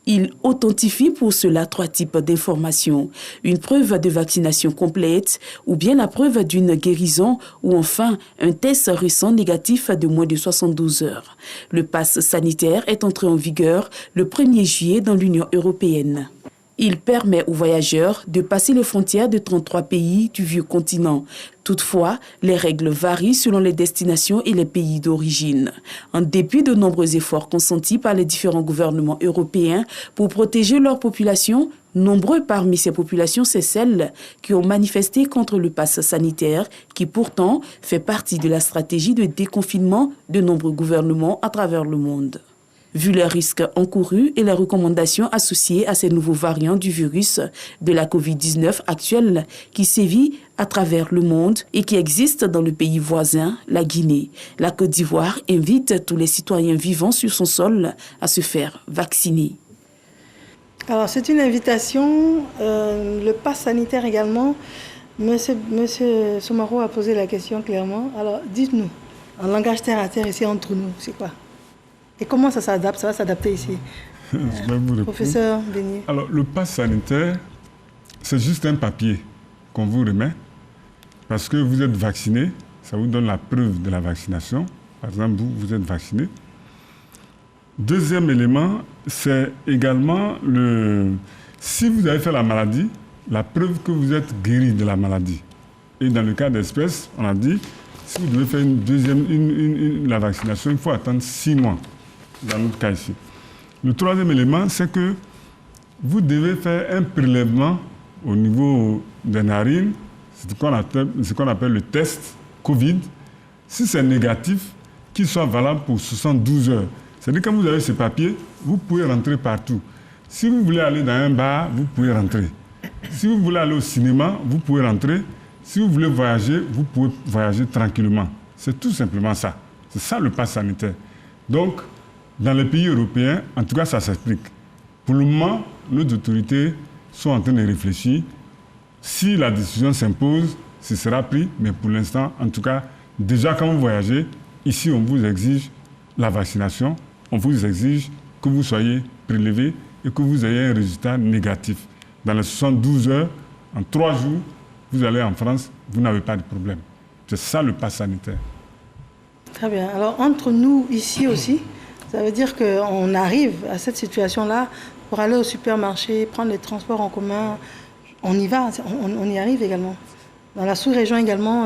Il authentifie pour cela 3 types d'informations, une preuve de vaccination complète ou bien la preuve d'une guérison ou enfin un test récent négatif de moins de 72 heures. Le pass sanitaire est entré en vigueur le 1er juillet dans l'Union européenne. Il permet aux voyageurs de passer les frontières de 33 pays du vieux continent. Toutefois, les règles varient selon les destinations et les pays d'origine. En dépit de nombreux efforts consentis par les différents gouvernements européens pour protéger leur population, nombreux parmi ces populations, c'est celles qui ont manifesté contre le pass sanitaire, qui pourtant fait partie de la stratégie de déconfinement de nombreux gouvernements à travers le monde. Vu les risques encourus et les recommandations associées à ces nouveaux variants du virus de la Covid-19 actuelle qui sévit à travers le monde et qui existe dans le pays voisin, la Guinée, la Côte d'Ivoire invite tous les citoyens vivant sur son sol à se faire vacciner. Alors c'est une invitation, le pass sanitaire également. Monsieur Soumaro a posé la question clairement. Alors dites-nous, en langage terre à terre ici entre nous, c'est quoi ? Et comment ça s'adapte? Ça va s'adapter ici. Professeur Bénier. Alors, le pass sanitaire, c'est juste un papier qu'on vous remet parce que vous êtes vacciné. Ça vous donne la preuve de la vaccination. Par exemple, vous êtes vacciné. Deuxième élément, c'est également si vous avez fait la maladie, la preuve que vous êtes guéri de la maladie. Et dans le cas d'espèce, on a dit, si vous devez faire la vaccination, il faut attendre 6 mois. Dans notre cas ici. Le troisième élément, c'est que vous devez faire un prélèvement au niveau des narines, c'est ce qu'on appelle le test Covid. Si c'est négatif, qu'il soit valable pour 72 heures. C'est-à-dire que quand vous avez ce papier, vous pouvez rentrer partout. Si vous voulez aller dans un bar, vous pouvez rentrer. Si vous voulez aller au cinéma, vous pouvez rentrer. Si vous voulez voyager, vous pouvez voyager tranquillement. C'est tout simplement ça. C'est ça le pass sanitaire. Donc, dans les pays européens, en tout cas, ça s'explique. Pour le moment, nos autorités sont en train de réfléchir. Si la décision s'impose, ce sera pris. Mais pour l'instant, en tout cas, déjà quand vous voyagez, ici, on vous exige la vaccination. On vous exige que vous soyez prélevé et que vous ayez un résultat négatif. Dans les 72 heures, en 3 jours, vous allez en France, vous n'avez pas de problème. C'est ça le pass sanitaire. Très bien. Alors, entre nous, ici aussi, ça veut dire qu'on arrive à cette situation-là pour aller au supermarché, prendre les transports en commun. On y va, on y arrive également. Dans la sous-région également,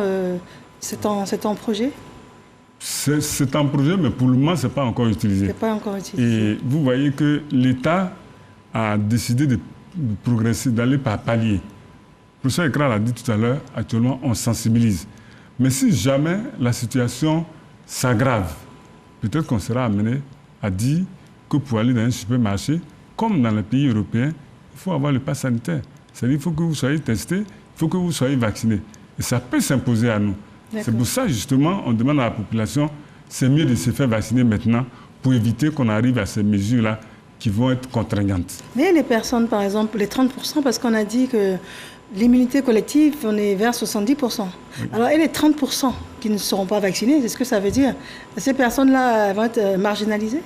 c'est en projet? C'est un projet, mais pour le moment, ce n'est pas encore utilisé. C'est pas encore utilisé. Et vous voyez que l'État a décidé de progresser, d'aller par palier. Le professeur Ekra l'a dit tout à l'heure, actuellement, on sensibilise. Mais si jamais la situation s'aggrave, peut-être qu'on sera amené à dire que pour aller dans un supermarché, comme dans les pays européens, il faut avoir le pass sanitaire. C'est-à-dire qu'il faut que vous soyez testé, il faut que vous soyez vacciné. Et ça peut s'imposer à nous. C'est pour ça, justement, on demande à la population, c'est mieux de se faire vacciner maintenant pour éviter qu'on arrive à ces mesures-là qui vont être contraignantes. Mais les personnes, par exemple, les 30%, parce qu'on a dit que l'immunité collective, on est vers 70%. Oui. Alors, et les 30% qui ne seront pas vaccinés, c'est ce que ça veut dire? Ces personnes-là vont être marginalisées?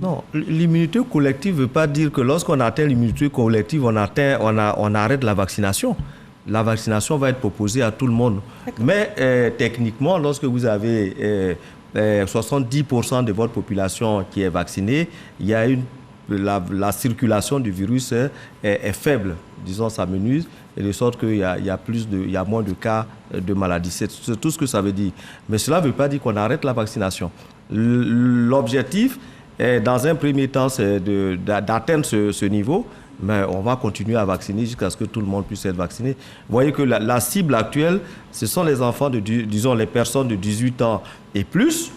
Non, l'immunité collective ne veut pas dire que lorsqu'on atteint l'immunité collective, on arrête la vaccination. La vaccination va être proposée à tout le monde. Mais techniquement, lorsque vous avez 70% de votre population qui est vaccinée, il y a la circulation du virus est faible, disons, ça menuse, et de sorte qu'il y a moins de cas de maladie. C'est tout ce que ça veut dire. Mais cela ne veut pas dire qu'on arrête la vaccination. L'objectif, dans un premier temps, c'est d'atteindre ce niveau, mais on va continuer à vacciner jusqu'à ce que tout le monde puisse être vacciné. Vous voyez que la cible actuelle, ce sont les enfants, disons les personnes de 18 ans et plus.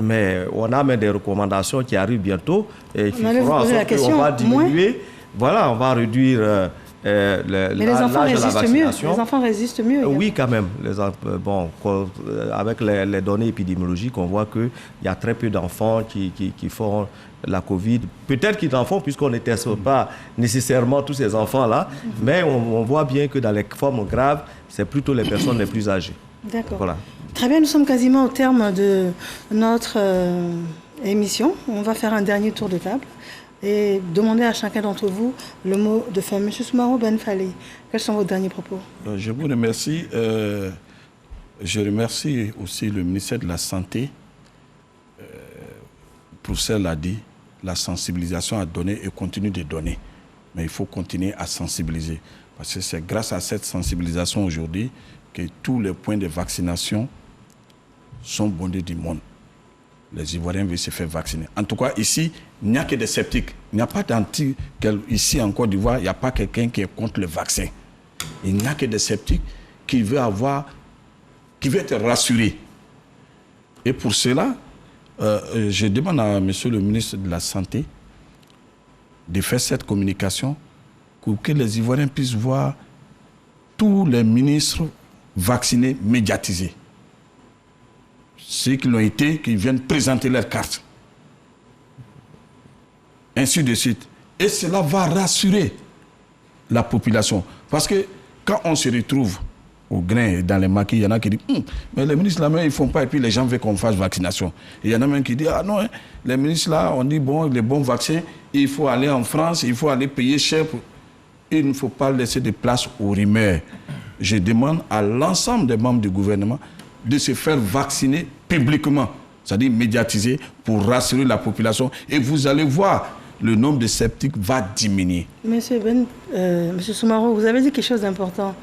Mais on a même des recommandations qui arrivent bientôt et qui feront en sorte qu'on va diminuer. Voilà, on va réduire mais les enfants résistent mieux. Les enfants résistent mieux. Oui, quand même. Avec les données épidémiologiques, on voit qu'il y a très peu d'enfants qui font la Covid. Peut-être qu'ils en font puisqu'on ne teste pas nécessairement tous ces enfants-là, mais on voit bien que dans les formes graves, c'est plutôt les personnes les plus âgées. D'accord. Voilà. Très bien, nous sommes quasiment au terme de notre émission. On va faire un dernier tour de table et demander à chacun d'entre vous le mot de fin. Monsieur Soumaro Ben Fallé, quels sont vos derniers propos? Je vous remercie. Je remercie aussi le ministère de la Santé. Le professeur l'a dit, la sensibilisation a donné et continue de donner. Mais il faut continuer à sensibiliser. Parce que c'est grâce à cette sensibilisation aujourd'hui que tous les points de vaccination sont bondés du monde. Les Ivoiriens veulent se faire vacciner. En tout cas, ici, il n'y a que des sceptiques. Il n'y a pas d'anti... Ici, en Côte d'Ivoire, il n'y a pas quelqu'un qui est contre le vaccin. Il n'y a que des sceptiques qui veulent être rassurés. Et pour cela, je demande à monsieur le ministre de la Santé de faire cette communication pour que les Ivoiriens puissent voir tous les ministres vaccinés, médiatisés. Ceux qui l'ont été, qui viennent présenter leur carte. Ainsi de suite. Et cela va rassurer la population. Parce que quand on se retrouve au grain et dans les maquis, il y en a qui disent mais les ministres là-bas, ils ne font pas, et puis les gens veulent qu'on fasse vaccination. Et il y en a même qui disent ah non, les ministres là, on dit bon, les bons vaccins, il faut aller en France, il faut aller payer cher. Il ne faut pas laisser de place aux rumeurs. Je demande à l'ensemble des membres du gouvernement de se faire vacciner publiquement, c'est-à-dire médiatiser pour rassurer la population. Et vous allez voir, le nombre de sceptiques va diminuer. Monsieur Soumaro, vous avez dit quelque chose d'important.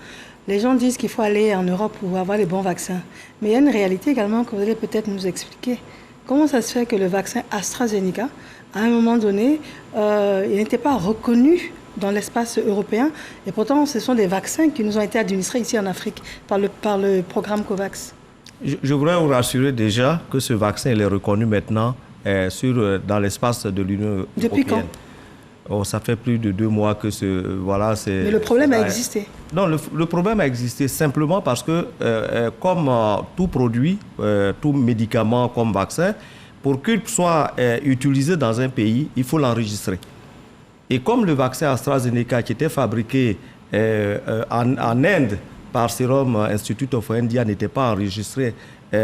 Les gens disent qu'il faut aller en Europe pour avoir les bons vaccins. Mais il y a une réalité également que vous allez peut-être nous expliquer. Comment ça se fait que le vaccin AstraZeneca, à un moment donné, il n'était pas reconnu dans l'espace européen, et pourtant ce sont des vaccins qui nous ont été administrés ici en Afrique par le programme COVAX. Je voudrais vous rassurer déjà que ce vaccin il est reconnu maintenant dans l'espace de l'Union européenne. Depuis quand? Oh, ça fait plus de 2 mois que voilà, c'est... Mais le problème a existé. Non, le problème a existé simplement parce que, comme tout produit, tout médicament comme vaccin, pour qu'il soit utilisé dans un pays, il faut l'enregistrer. Et comme le vaccin AstraZeneca qui était fabriqué en Inde par Serum Institute of India n'était pas enregistré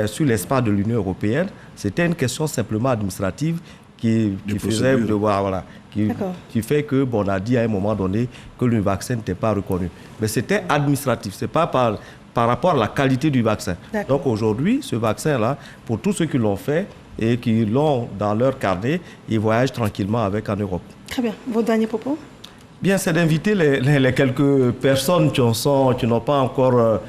sur l'espace de l'Union européenne, c'était une question simplement administrative qui faisait voilà, qui fait que on a dit à un moment donné que le vaccin n'était pas reconnu. Mais c'était administratif, c'est pas par rapport à la qualité du vaccin. Donc aujourd'hui, ce vaccin-là, pour tous ceux qui l'ont fait et qui l'ont dans leur carnet, ils voyagent tranquillement avec en Europe. Très bien. Vos derniers propos? Bien, c'est d'inviter les quelques personnes qui n'ont pas encore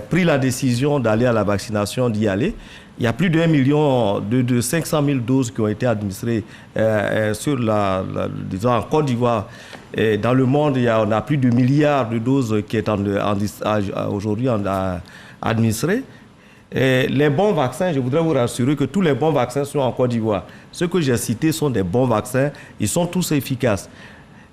pris la décision d'aller à la vaccination, d'y aller. Il y a plus de 500 000 doses qui ont été administrées disons en Côte d'Ivoire. Et dans le monde, on a plus de milliards de doses qui sont aujourd'hui administrées. Et les bons vaccins, je voudrais vous rassurer que tous les bons vaccins sont en Côte d'Ivoire. Ceux que j'ai cités sont des bons vaccins, ils sont tous efficaces.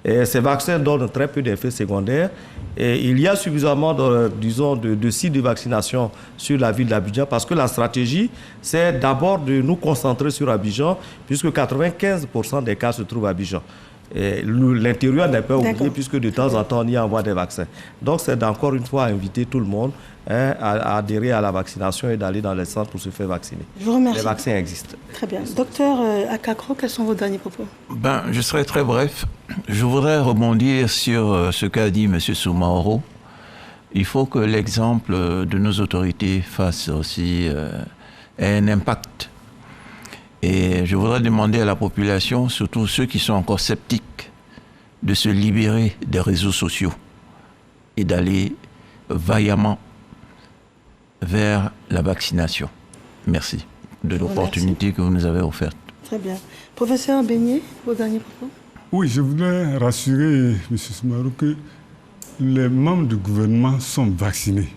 Et ces vaccins donnent très peu d'effets secondaires. Et il y a suffisamment de sites de vaccination sur la ville d'Abidjan parce que la stratégie, c'est d'abord de nous concentrer sur Abidjan, puisque 95% des cas se trouvent à Abidjan. L'intérieur n'est pas oublié puisque de temps en temps, on y envoie des vaccins. Donc, c'est encore une fois inviter tout le monde à adhérer à la vaccination et d'aller dans les centres pour se faire vacciner. Je vous remercie. Les vaccins existent. Très bien. Docteur Akakro, quels sont vos derniers propos? Je serai très bref. Je voudrais rebondir sur ce qu'a dit M. Soumaoro. Il faut que l'exemple de nos autorités fasse aussi un impact. Et je voudrais demander à la population, surtout ceux qui sont encore sceptiques, de se libérer des réseaux sociaux et d'aller vaillamment vers la vaccination. Merci de l'opportunité que vous nous avez offerte. Très bien. Professeur Beignet, vos derniers propos? Oui, je voudrais rassurer M. Soumaoro que les membres du gouvernement sont vaccinés.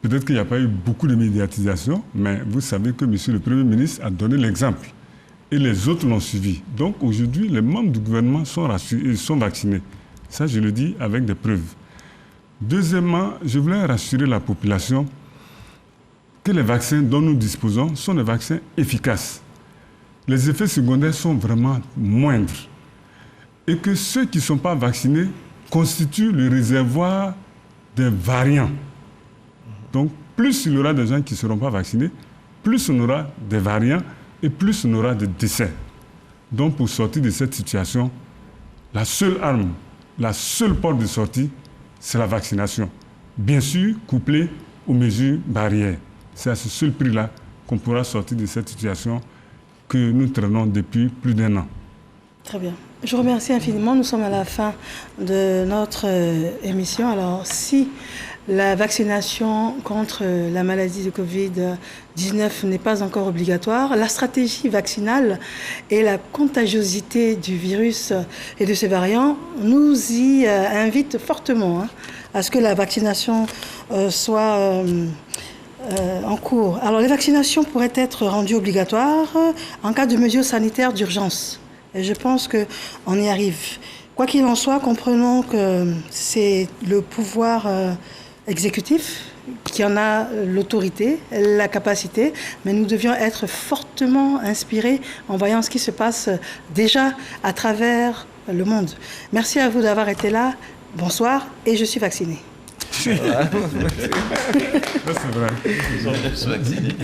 Peut-être qu'il n'y a pas eu beaucoup de médiatisation, mais vous savez que M. le Premier ministre a donné l'exemple. Et les autres l'ont suivi. Donc aujourd'hui, les membres du gouvernement sont vaccinés. Ça, je le dis avec des preuves. Deuxièmement, je voulais rassurer la population que les vaccins dont nous disposons sont des vaccins efficaces. Les effets secondaires sont vraiment moindres. Et que ceux qui ne sont pas vaccinés constituent le réservoir des variants. Donc, plus il y aura des gens qui ne seront pas vaccinés, plus on aura des variants et plus on aura de décès. Donc, pour sortir de cette situation, la seule arme, la seule porte de sortie, c'est la vaccination. Bien sûr, couplée aux mesures barrières. C'est à ce seul prix-là qu'on pourra sortir de cette situation que nous traînons depuis plus d'1 an. Très bien. Je vous remercie infiniment. Nous sommes à la fin de notre émission. Alors, si la vaccination contre la maladie de Covid-19 n'est pas encore obligatoire, la stratégie vaccinale et la contagiosité du virus et de ses variants nous y invitent fortement à ce que la vaccination soit en cours. Alors, les vaccinations pourraient être rendues obligatoires en cas de mesures sanitaires d'urgence. Et je pense qu'on y arrive. Quoi qu'il en soit, comprenons que c'est le pouvoir exécutif qui en a l'autorité, la capacité, mais nous devions être fortement inspirés en voyant ce qui se passe déjà à travers le monde. Merci à vous d'avoir été là. Bonsoir et je suis vaccinée. C'est vrai. Nous sommes tous vaccinés.